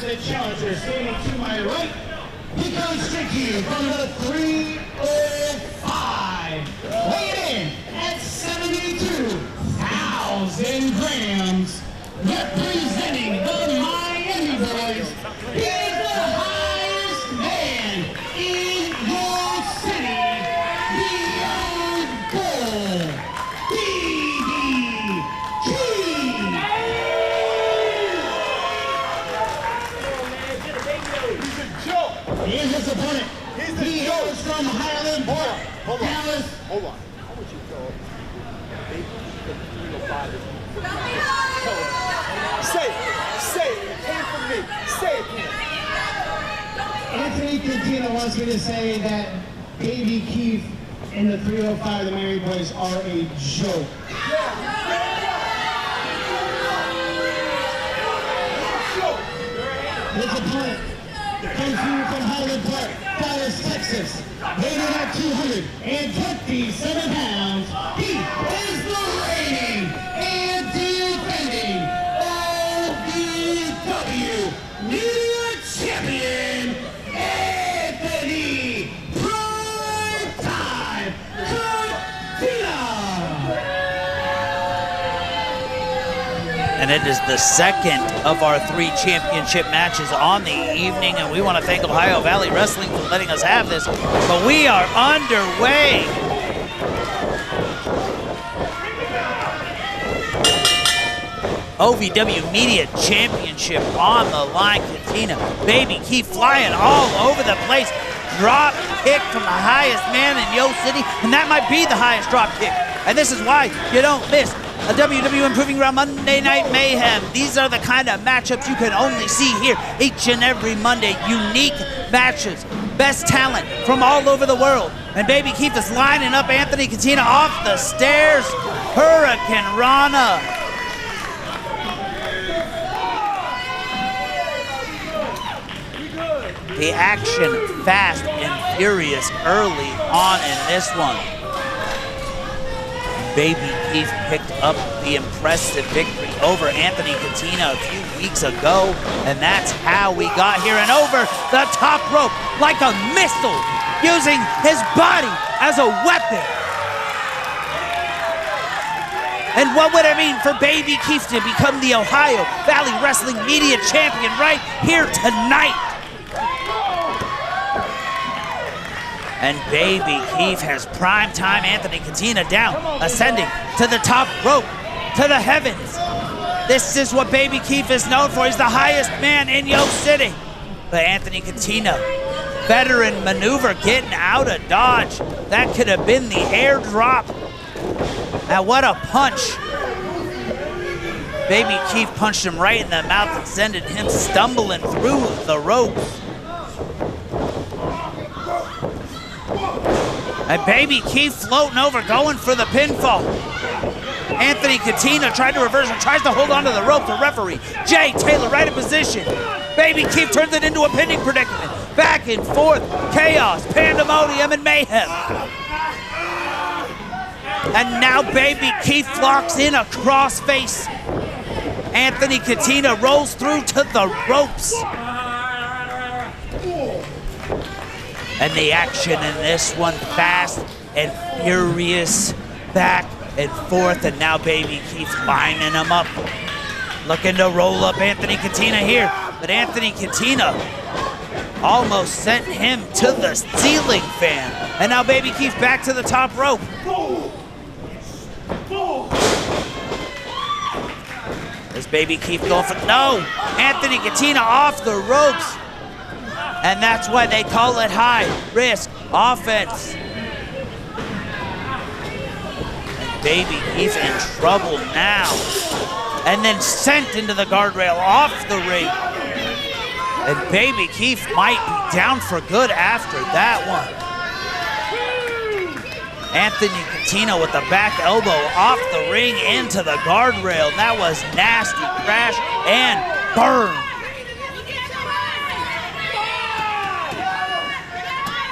first challenger, standing to my right, he comes straight to you from the 305. Weighing in at 72,000 grams, representing the Miami boys, he is the highest man in your city, the old bull, BiiBii. He is his opponent. He hails from Highland Park, Dallas. Hold on. I want you to go. Say it. Say it. It came from me. Say it again. Anthony Catena wants me to say that Baby Keef and the 305, the Mallerie boys, are a joke. His opponent comes to you from Highland Park, Dallas, Texas. Weighing in at 227 pounds, he is the reigning and defending OVW Media Champion, Anthony Primetime Catena. And it is the second of our 3 championship matches on the evening, and we want to thank Ohio Valley Wrestling for letting us have this, but we are underway. OVW Media Championship on the line. Catena, Baby Keef flying all over the place. Drop kick from the highest man in Yo City, and that might be the highest drop kick. And this is why you don't miss a WWN Proving Ground Monday Night Mayhem. These are the kind of matchups you can only see here each and every Monday. Unique matches, best talent from all over the world. And Baby Keef is lining up Anthony Catena off the stairs. Hurricane Rana. The action fast and furious early on in this one. Baby Keef picked up the impressive victory over Anthony Catena a few weeks ago, and that's how we got here and over the top rope like a missile, using his body as a weapon. And what would it mean for Baby Keef to become the Ohio Valley Wrestling Media Champion right here tonight? And Baby Keef has primetime Anthony Catena down, ascending to the top rope, to the heavens. This is what Baby Keef is known for. He's the highest man in Yo City. But Anthony Catena, veteran maneuver, getting out of dodge. That could have been the airdrop. And what a punch. Baby Keef punched him right in the mouth and sending him stumbling through the ropes. And Baby Keef floating over, going for the pinfall. Anthony Catena tried to reverse and tries to hold on to the rope. The referee, Jay Taylor, right in position. Baby Keef turns it into a pinning predicament. Back and forth, chaos, pandemonium, and mayhem. And now Baby Keef locks in a crossface. Anthony Catena rolls through to the ropes. And the action in this one, fast and furious, back and forth, and now Baby Keef lining him up. Looking to roll up Anthony Catena here, but Anthony Catena almost sent him to the ceiling fan. And now Baby Keef back to the top rope. Is Baby Keef going for, no! Anthony Catena off the ropes. And that's why they call it high risk offense. And Baby Keef in trouble now. And then sent into the guardrail off the ring. And Baby Keef might be down for good after that one. Anthony Catena with the back elbow off the ring into the guardrail. That was nasty, crash and burn.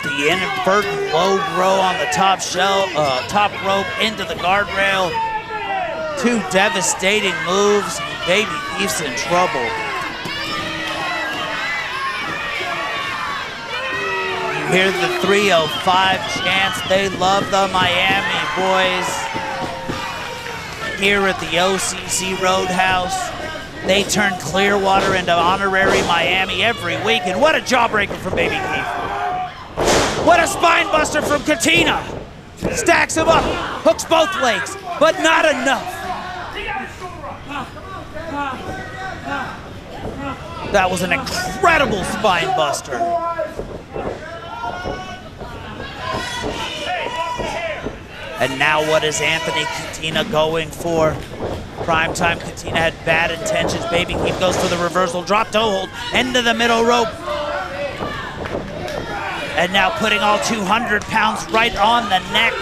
The inadvertent low blow on the top rope into the guardrail. Two devastating moves. Baby Keef's in trouble. Hear the 305 chants. They love the Miami boys. Here at the OCC Road House, they turn Clearwater into honorary Miami every week. And what a jawbreaker from Baby Keef. What a spine buster from Catena. Stacks him up, hooks both legs, but not enough. That was an incredible spine buster. And now what is Anthony Catena going for? Primetime Catena had bad intentions. Baby Keef goes for the reversal, drop toe hold, into the middle rope. And now putting all 200 pounds right on the neck,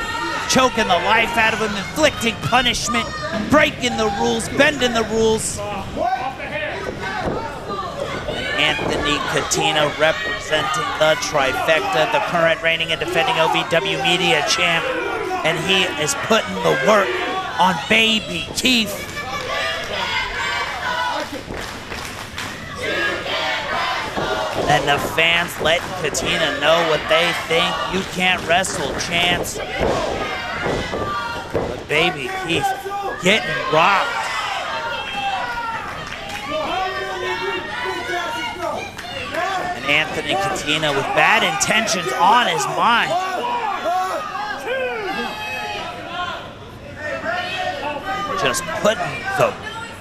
choking the life out of him, inflicting punishment, breaking the rules, bending the rules. Anthony Catena representing the trifecta, the current reigning and defending OVW Media Champ. And he is putting the work on Baby Keef. And the fans letting Catena know what they think. You can't wrestle, chance. But Baby Keef getting rocked. And Anthony Catena with bad intentions on his mind. Just putting the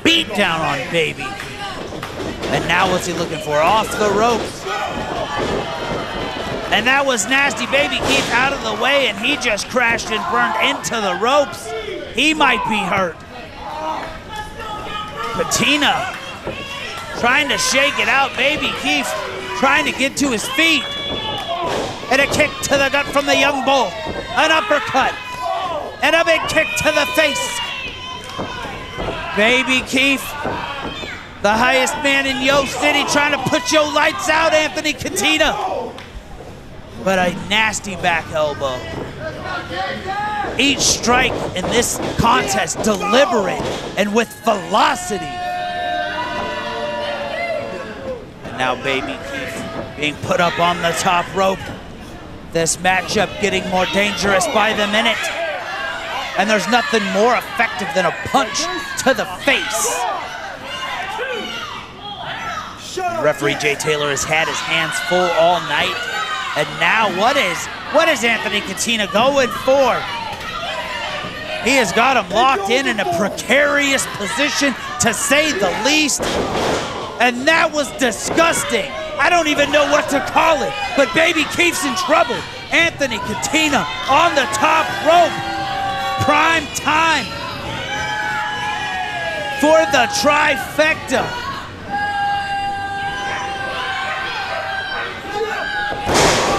beat down on Baby Keef. And now what's he looking for? Off the ropes. And that was nasty. Baby Keef out of the way, and he just crashed and burned into the ropes. He might be hurt. Catena trying to shake it out. Baby Keef trying to get to his feet. And a kick to the gut from the young bull. An uppercut. And a big kick to the face. Baby Keef, the highest man in Yo City, trying to put your lights out, Anthony Catena. But a nasty back elbow. Each strike in this contest deliberate and with velocity. And now Baby Keef being put up on the top rope. This matchup getting more dangerous by the minute. And there's nothing more effective than a punch to the face. Referee Jay Taylor has had his hands full all night. And now what is Anthony Catena going for? He has got him locked in a precarious position, to say the least. And that was disgusting. I don't even know what to call it, but Baby Keef's in trouble. Anthony Catena on the top rope. Prime time for the trifecta.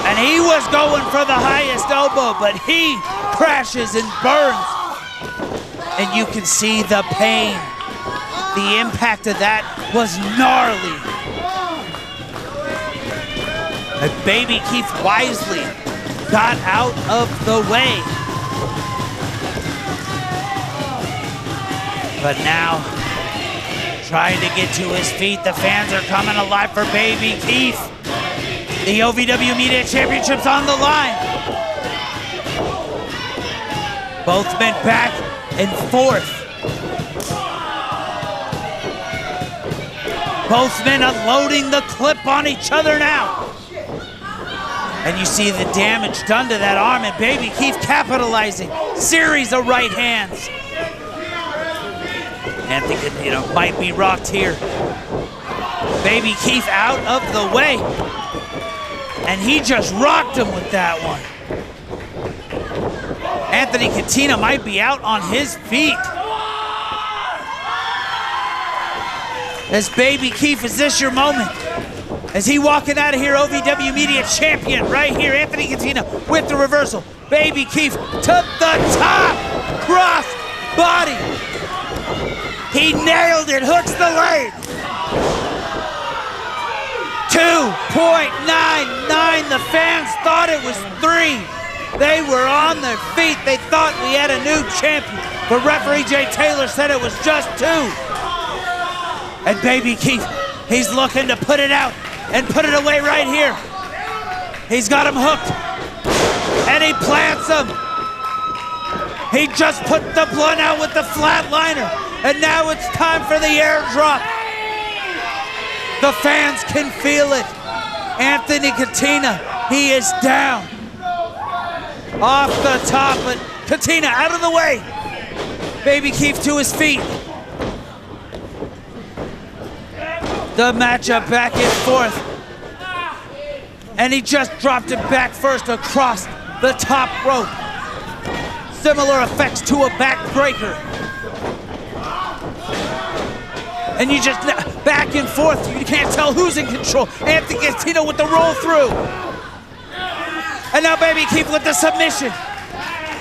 And he was going for the highest elbow, but he crashes and burns. And you can see the pain. The impact of that was gnarly. And Baby Keef wisely got out of the way. But now, trying to get to his feet, the fans are coming alive for Baby Keef. The OVW Media Championship's on the line. Both men back and forth. Both men unloading the clip on each other now. And you see the damage done to that arm, and Baby Keef capitalizing. Series of right hands. And thinking, might be rocked here. Baby Keef out of the way. And he just rocked him with that one. Anthony Catena might be out on his feet. As Baby Keef, is this your moment? Is he walking out of here, OVW Media Champion, right here? Anthony Catena with the reversal. Baby Keef to the top, cross body. He nailed it, hooks the leg. 2.99, the fans thought it was 3. They were on their feet. They thought we had a new champion. But referee Jay Taylor said it was just 2. And Baby Keef, he's looking to put it out and put it away right here. He's got him hooked. And he plants him. He just put the blunt out with the flatliner. And now it's time for the airdrop. The fans can feel it. Anthony Catena, he is down. Off the top, but Catena out of the way. Baby Keef to his feet. The matchup back and forth. And he just dropped it back first across the top rope. Similar effects to a backbreaker. And you just back and forth. You can't tell who's in control. Anthony Catena with the roll through. And now Baby Keef with the submission.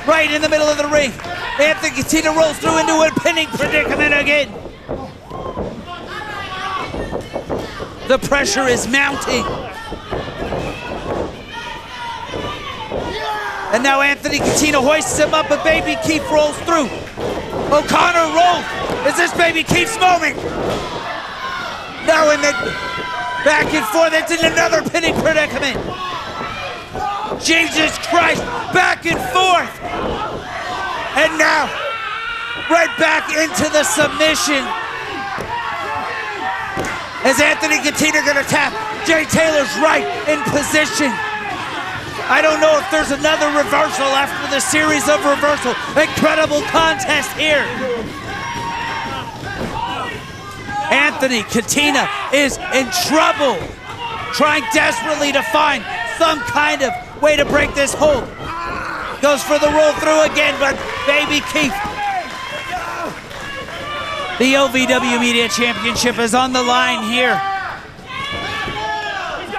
Right in the middle of the ring. Anthony Catena rolls through into a pinning predicament again. The pressure is mounting. And now Anthony Catena hoists him up, but Baby Keef rolls through. O'Connor rolled. Is this Baby Keef's moment? Now in the back and forth, it's in another pinning predicament. Jesus Christ, back and forth. And now, right back into the submission. Is Anthony Catena gonna tap? Jay Taylor's right in position. I don't know if there's another reversal after the series of reversal. Incredible contest here. Anthony Catena is in trouble, trying desperately to find some kind of way to break this hold. Goes for the roll through again, but Baby Keef. The OVW Media Championship is on the line here.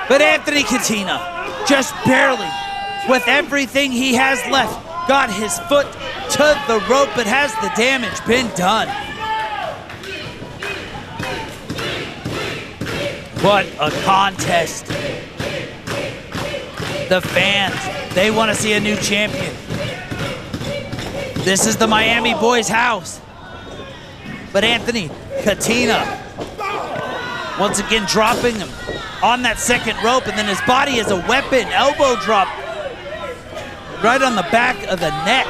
But Anthony Catena, just barely, with everything he has left, got his foot to the rope, but has the damage been done? What a contest. The fans, they want to see a new champion. This is the Miami boys' house. But Anthony Catena, once again dropping him on that second rope, and then his body is a weapon, elbow drop right on the back of the neck.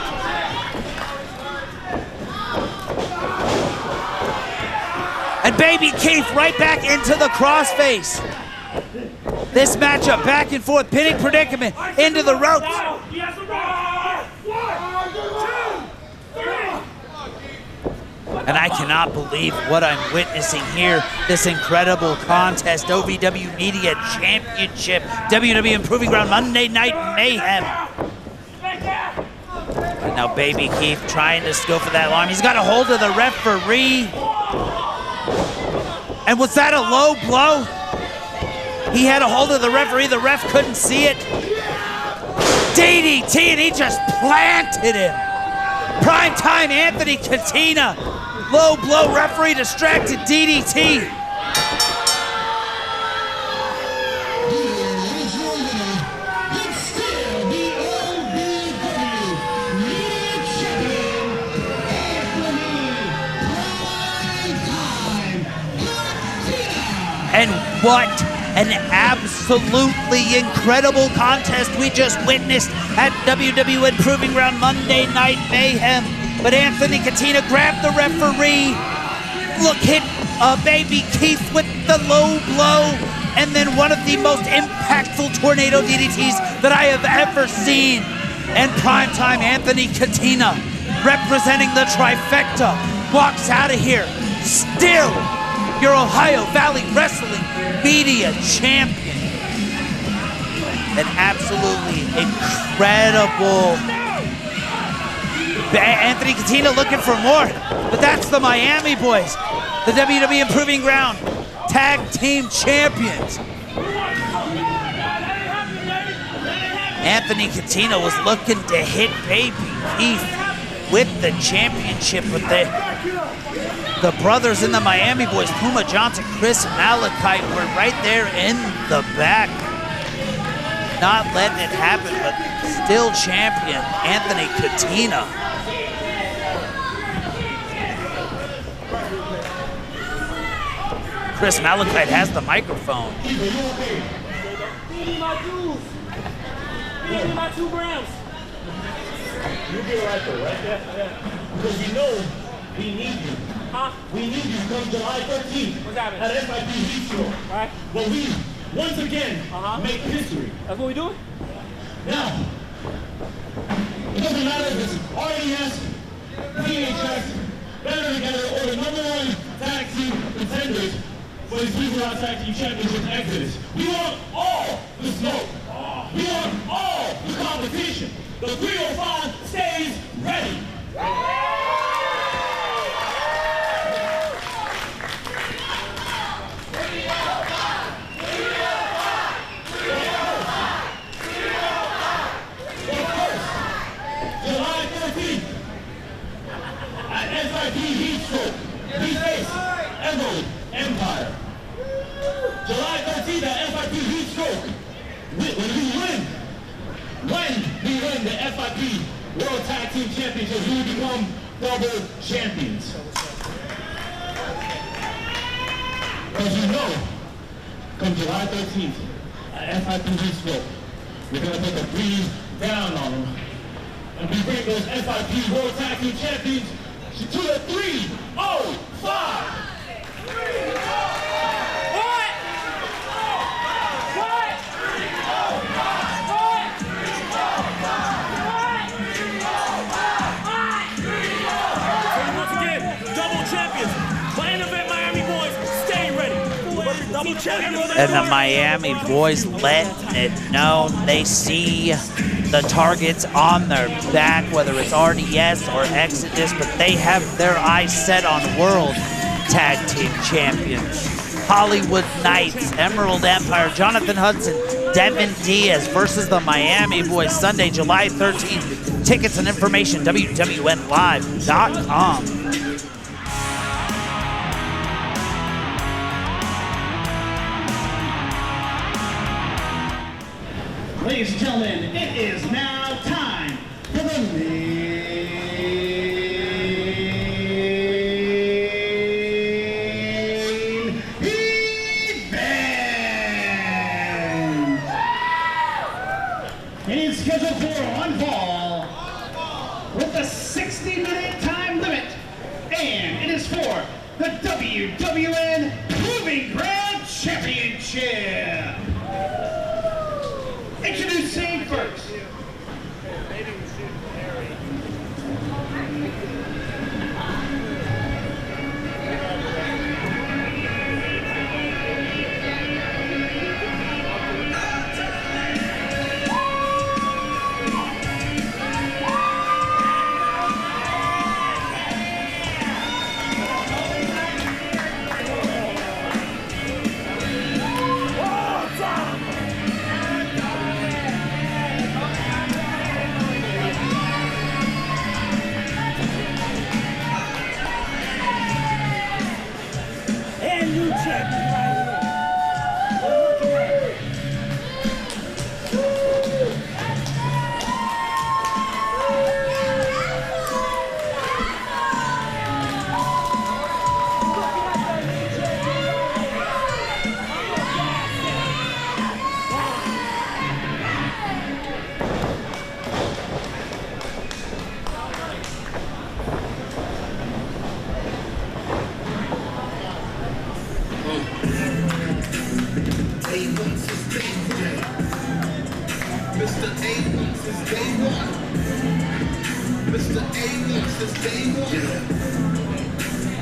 And Baby Keef right back into the crossface. This matchup back and forth, pinning predicament into the ropes. And I cannot believe what I'm witnessing here. This incredible contest, OVW Media Championship, WWN Proving Ground Monday Night Mayhem. And now Baby Keef trying to go for that alarm. He's got a hold of the referee. And was that a low blow? He had a hold of the referee. The ref couldn't see it. DDT, and he just planted him. Primetime Anthony Catena. Low blow, referee distracted, DDT. And what an absolutely incredible contest we just witnessed at WWN Proving Ground Monday Night Mayhem. But Anthony Catena grabbed the referee. Look, hit Baby Keef with the low blow. And then one of the most impactful tornado DDTs that I have ever seen. And primetime Anthony Catena, representing the trifecta, walks out of here still your Ohio Valley Wrestling Media Champion. An absolutely incredible Anthony Catena looking for more, but that's the Miami boys, the WWN Proving Ground Tag Team Champions. Anthony Catena was looking to hit Baby Keef with the championship, but the brothers in the Miami boys, Puma Johnson, Chris Malachite, were right there in the back, not letting it happen, but still champion Anthony Catena. Chris Malachite has the microphone. give me my 2 grams. You'll be right there, right? Yeah. Because you know we need you. Huh? We need you come July 13th. What's happening? At FIP Heat Show. Right. But we, once again, make history. That's what we doing? Now, it doesn't matter if it's RDS, PHS, better together, or the #1 tag team contenders for this Viva Tag Team Championship Exodus. We want all the smoke. We want all the competition. The 305 stays ready. July 13th at FIP Heat Show, we face Emerald Empire. July 13th at FIP Heat Show, when we win the FIP World Tag Team Championship, we will become double champions. As you know, come July 13th at FIP Heat Show, we're going to take a breeze down on them. And we bring those FIP World Tag Team Champions to the 305. Once again, double champions. Main event Miami boys, stay ready. Double champions. And the Miami boys letting it know they see the targets on their back, whether it's RDS or Exodus, but they have their eyes set on World Tag Team Champions. Hollywood Knights, Emerald Empire, Jonathan Hudson, Devin Diaz versus the Miami boys, Sunday, July 13th. Tickets and information, WWNLive.com. Ladies and gentlemen, it is now time for the main event. And it's scheduled for one fall with a 60-minute time limit. And it is for the WWN Proving Ground Championship. Introducing first.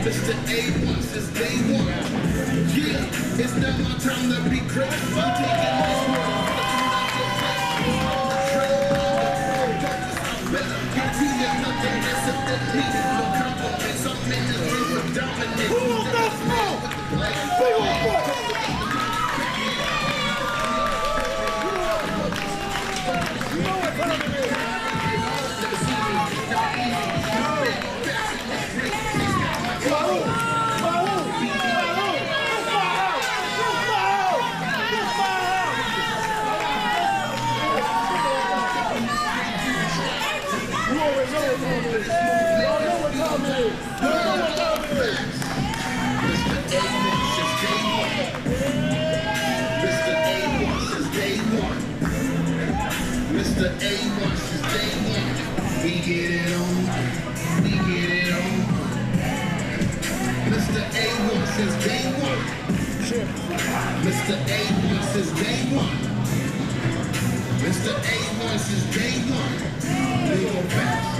Mr. A1 since day one. Yeah, it's now my time to be great. I'm taking this world. Better get to you, nothing that's up to me. No compliments, I'm in the game of dominance. Who wants that smoke? Mr. since day one. Mr. A1 since day one. Mr. A1 since day one. Legal facts.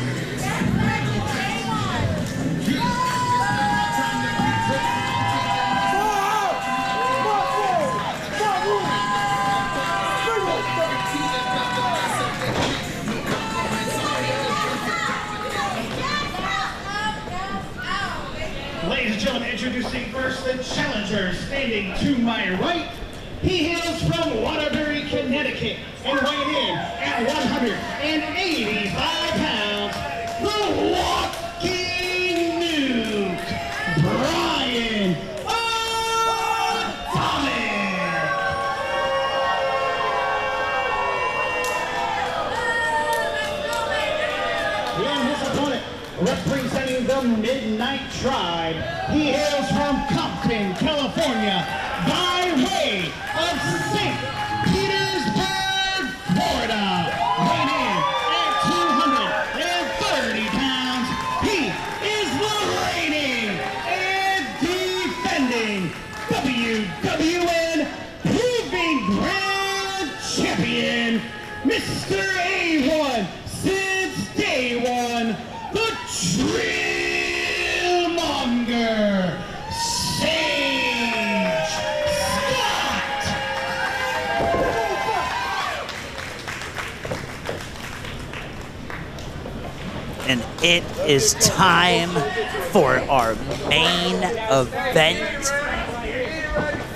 Ladies and gentlemen, introducing first the challenger, standing to my right. He hails from Waterbury, Connecticut, and weighing in at 185 pounds, the walking nuke, Brian Atomic. And his opponent, representing the Midnight Tribe, he hails from Compton, California, by way of St. Petersburg, Florida. Weighing in at 230 pounds, he is the reigning and defending WWN Proving Ground Champion, Mr. A1 since day one, the Drillmonger, Sage Scott. And it is time for our main event.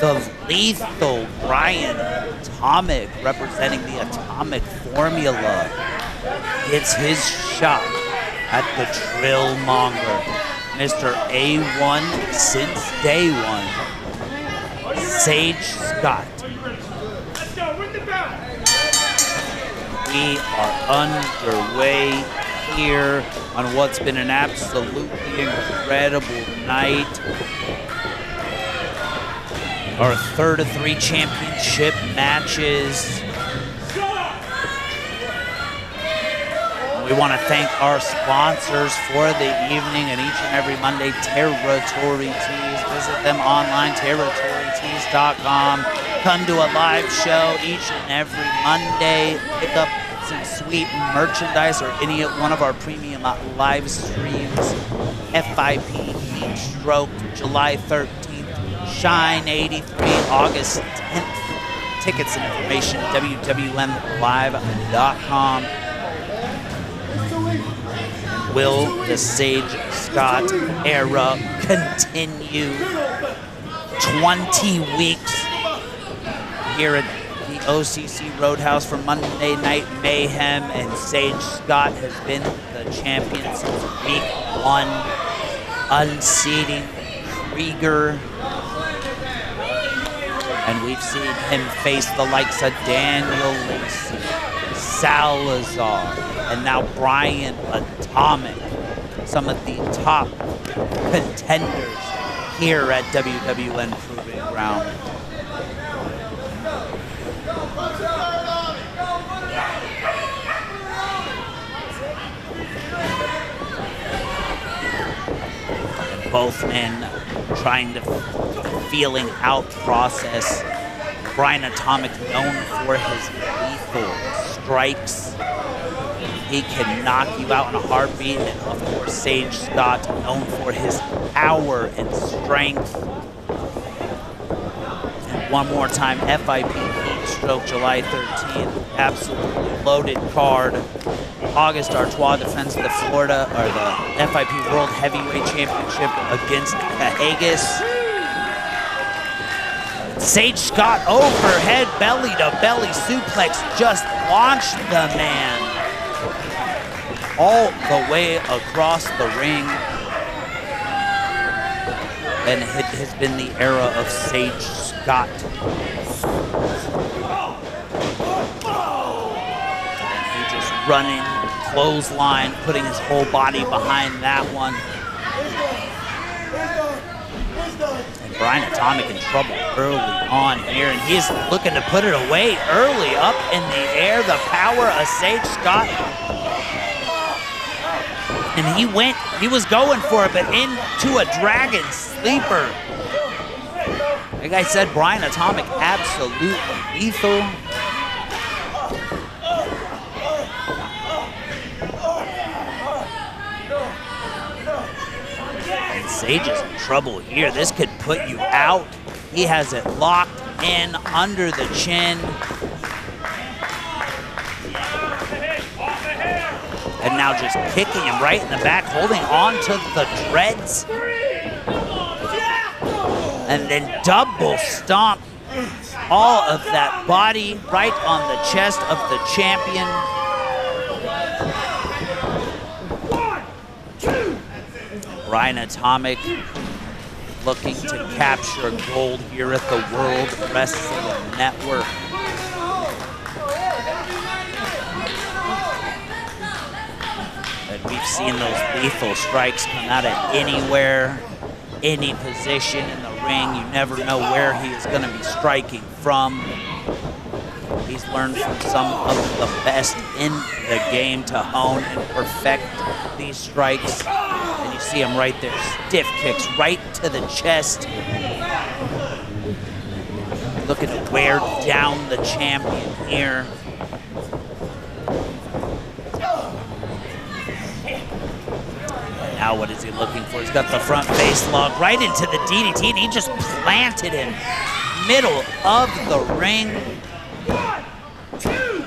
The lethal Brian Atomic, representing the Atomic Formula, gets his shot at the Drillmonger, Mr. A1 since day one, Sage Scott. We are underway here on what's been an absolutely incredible night. Our third of 3 championship matches. We want to thank our sponsors for the evening and each and every Monday, Territory Tees. Visit them online, territorytees.com. Come to a live show each and every Monday. Pick up some sweet merchandise or any one of our premium live streams. FIP Stroke, July 13th. Shine 83, August 10th. Tickets and information, WWNLive.com. Will the Sage Scott era continue? 20 weeks here at the OCC Road House for Monday Night Mayhem, and Sage Scott has been the champion since week 1, unseating Krieger. And we've seen him face the likes of Daniel Lacey, Salazar, and now Brian Atomic, some of the top contenders here at WWN Proving Ground. And both men trying to feeling out process. Brian Atomic, known for his lethal strikes. He can knock you out in a heartbeat. And of course, Sage Scott, known for his power and strength. And one more time, FIP Stroke, July 13th. Absolutely loaded card. August, Artois defends the Florida, or the FIP World Heavyweight Championship against Cahagas. Sage Scott overhead belly-to-belly suplex just launched the man all the way across the ring. And it has been the era of Sage Scott. And he just running, clothesline, putting his whole body behind that one. Brian Atomic in trouble early on here, and he's looking to put it away early, up in the air, the power of Sage Scott. And he was going for it, but into a dragon sleeper. Like I said, Brian Atomic, absolutely lethal. And Sage is in trouble here. This could put you out. He has it locked in under the chin. And now just kicking him right in the back, holding on to the dreads. And then double stomp all of that body right on the chest of the champion. 1, 2. Brian Atomic looking to capture gold here at the World Wrestling Network. And we've seen those lethal strikes come out of anywhere, any position in the ring. You never know where he is going to be striking from. He's learned from some of the best in the game to hone and perfect these strikes. And you see him right there, stiff kicks right to the chest. Looking to wear down the champion here. Now what is he looking for? He's got the front face lock right into the DDT, and he just planted him middle of the ring. 1, 2.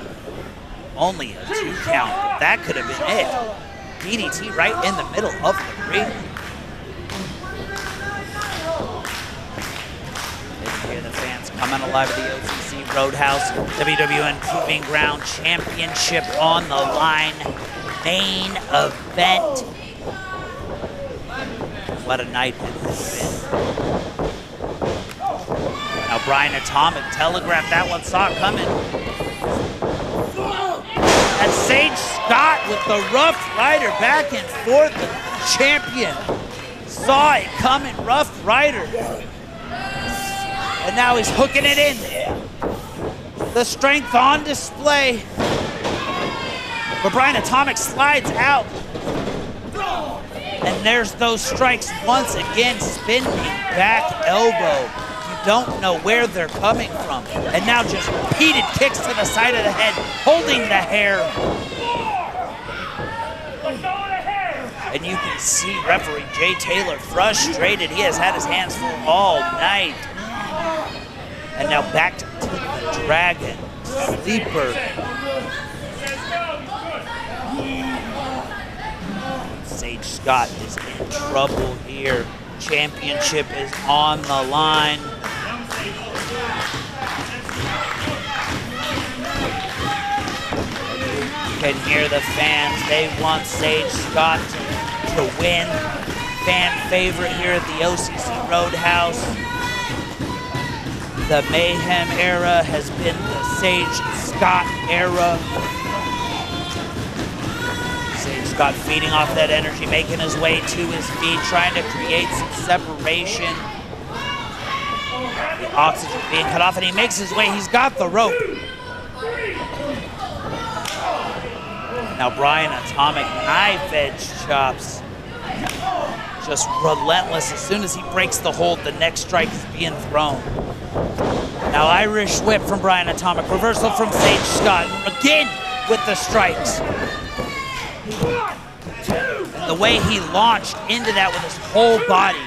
Only a 2 count, but that could have been it. DDT right in the middle of the ring. You can hear the fans coming alive at the OCC Road House. WWN Proving Ground Championship on the line. Main event. What a night it has been. Now Brian Atomic telegraphed that one, saw it coming. And Sage Scott with the Rough Rider back and forth. The champion saw it coming, Rough Rider. And now he's hooking it in. The strength on display. But Brian Atomic slides out. And there's those strikes once again, spinning back elbow. You don't know where they're coming from. And now just repeated kicks to the side of the head, holding the hair. And you can see referee Jay Taylor frustrated. He has had his hands full all night. And now back to the Dragon Sleeper. Sage Scott is in trouble here. Championship is on the line. You can hear the fans. They want Sage Scott to win. Fan favorite here at the OCC Road House. The Mayhem era has been the Sage Scott era. Scott feeding off that energy, making his way to his feet, trying to create some separation. The oxygen being cut off, and he makes his way. He's got the rope. Now Brian Atomic, knife edge chops. Just relentless. As soon as he breaks the hold, the next strike is being thrown. Now Irish whip from Brian Atomic. Reversal from Sage Scott. Again with the strikes. The way he launched into that with his whole body.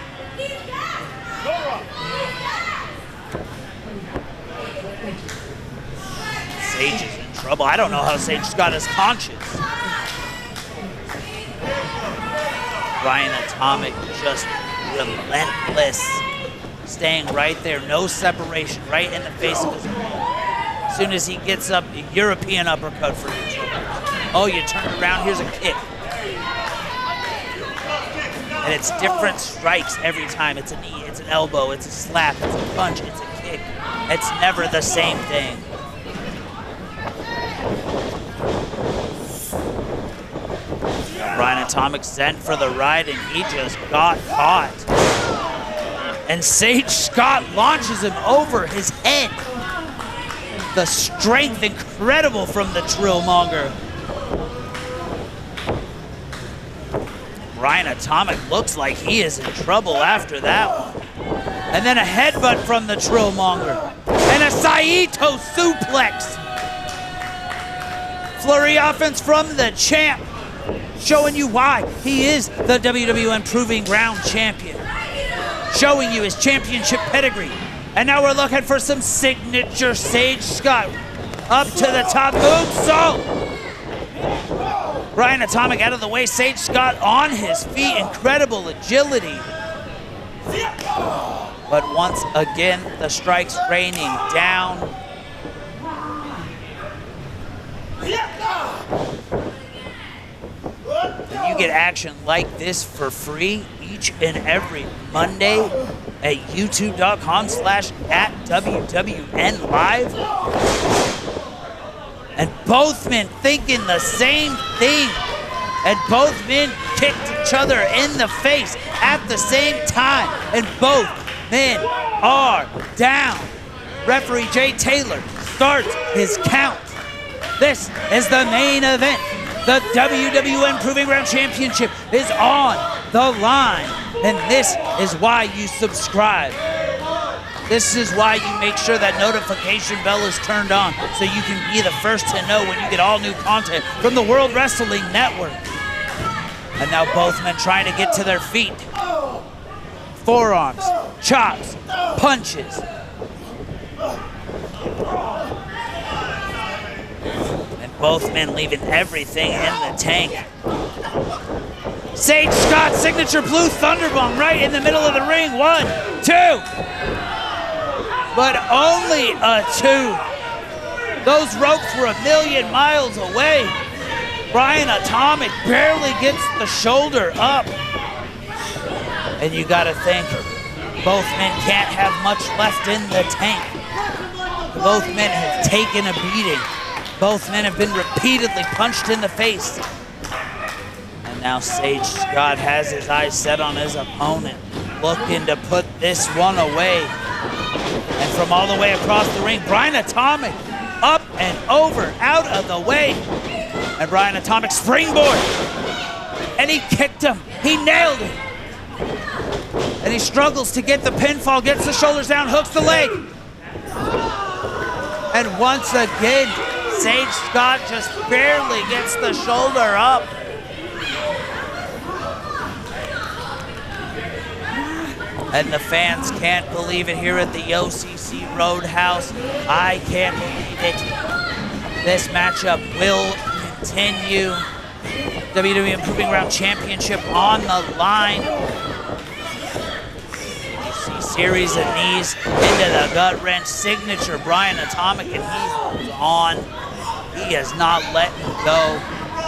Sage is in trouble. I don't know how Sage Scott is conscious. Brian Atomic just relentless. Staying right there, no separation, right in the face of his opponent. As soon as he gets up, a European uppercut for you. Oh, you turn around, here's a kick. And it's different strikes every time. It's a knee, it's an elbow, it's a slap, it's a punch, it's a kick. It's never the same thing. Brian Atomic sent for the ride, and he just got caught. And Sage Scott launches him over his head. The strength incredible from the Trillmonger. Brian Atomic looks like he is in trouble after that one. And then a headbutt from the Trillmonger. And a Saito suplex. Flurry offense from the champ. Showing you why he is the WWN Proving Ground Champion. Showing you his championship pedigree. And now we're looking for some signature Sage Scott. Up to the top moonsault. Brian Atomic out of the way. Sage Scott on his feet. Incredible agility. But once again, the strikes raining down. And you get action like this for free each and every Monday at youtube.com/@WWNLive. And both men thinking the same thing. And both men kicked each other in the face at the same time. And both men are down. Referee Jay Taylor starts his count. This is the main event. The WWN Proving Ground Championship is on the line. And this is why you subscribe. This is why you make sure that notification bell is turned on so you can be the first to know when you get all new content from the World Wrestling Network. And now both men trying to get to their feet. Forearms, chops, punches. And both men leaving everything in the tank. Sage Scott, signature blue thunderbomb right in the middle of the ring. 1, 2. But only a 2. Those ropes were a million miles away. Brian Atomic barely gets the shoulder up. And you gotta think, both men can't have much left in the tank. Both men have taken a beating. Both men have been repeatedly punched in the face. And now Sage Scott has his eyes set on his opponent, looking to put this one away. And from all the way across the ring, Brian Atomic up and over, out of the way. And Brian Atomic springboard. And he kicked him. He nailed it. And he struggles to get the pinfall, gets the shoulders down, hooks the leg. And once again, Sage Scott just barely gets the shoulder up. And the fans can't believe it here at the OCC Road House. I can't believe it. This matchup will continue. WWN Proving Ground Championship on the line. You see series of knees into the gut wrench. Signature Brian Atomic, and he holds on. He is not letting go.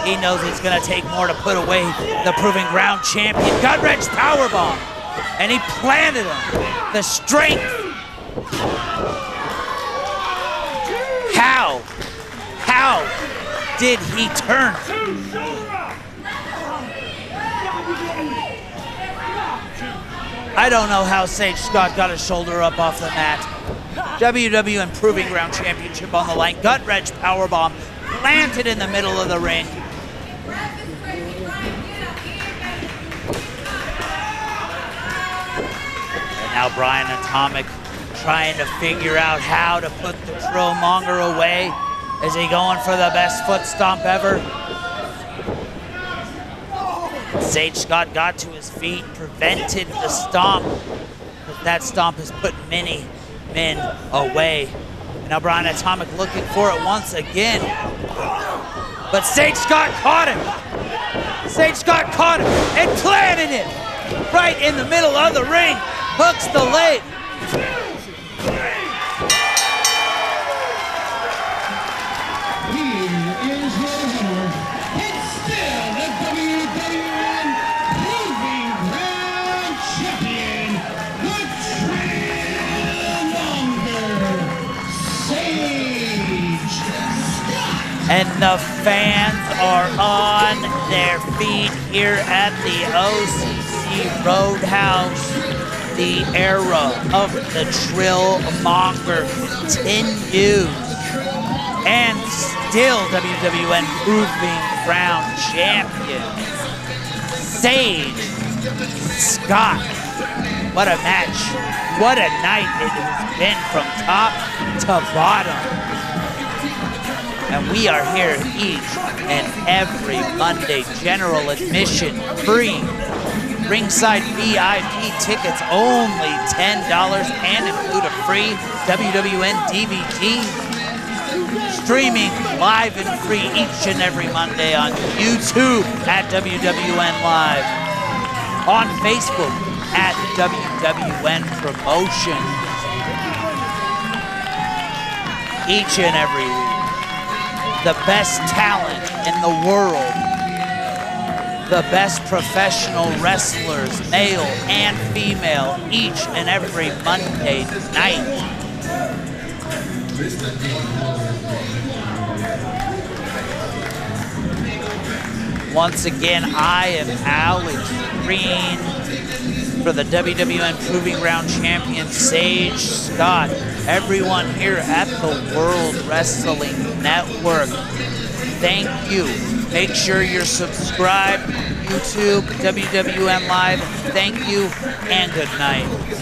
He knows it's going to take more to put away the Proving Ground Champion. Gut wrench powerbomb. And he planted him. The strength. How did he turn? I don't know how Sage Scott got his shoulder up off the mat. WWN Proving Ground Championship on the line. Gut wrench powerbomb planted in the middle of the ring. Now Brian Atomic trying to figure out how to put the Trillmonger away. Is he going for the best foot stomp ever? Sage Scott got to his feet, prevented the stomp. But that stomp has put many men away. And now Brian Atomic looking for it once again. But Sage Scott caught him. Sage Scott caught him and planted it right in the middle of the ring. Hooks the leg. Here is your winner. It's still the WWN Proving Ground Champion, the Trillmonger, Sage Scott. And the fans are on their feet here at the OCC Road House. The era of the Trillmonger continues. And still WWN Proving Ground Champion, Sage Scott. What a match. What a night it has been from top to bottom. And we are here each and every Monday. General admission free. Ringside VIP tickets only $10 and include a free WWN DVD. Streaming live and free each and every Monday on YouTube at WWNLive. On Facebook at WWN Promotion. Each and every week. The best talent in the world. The best professional wrestlers, male and female, each and every Monday night. Once again, I am Alex Green for the WWN Proving Ground Champion, Sage Scott. Everyone here at the World Wrestling Network, thank you. Make sure you're subscribed, YouTube, WWNLive. Thank you and good night.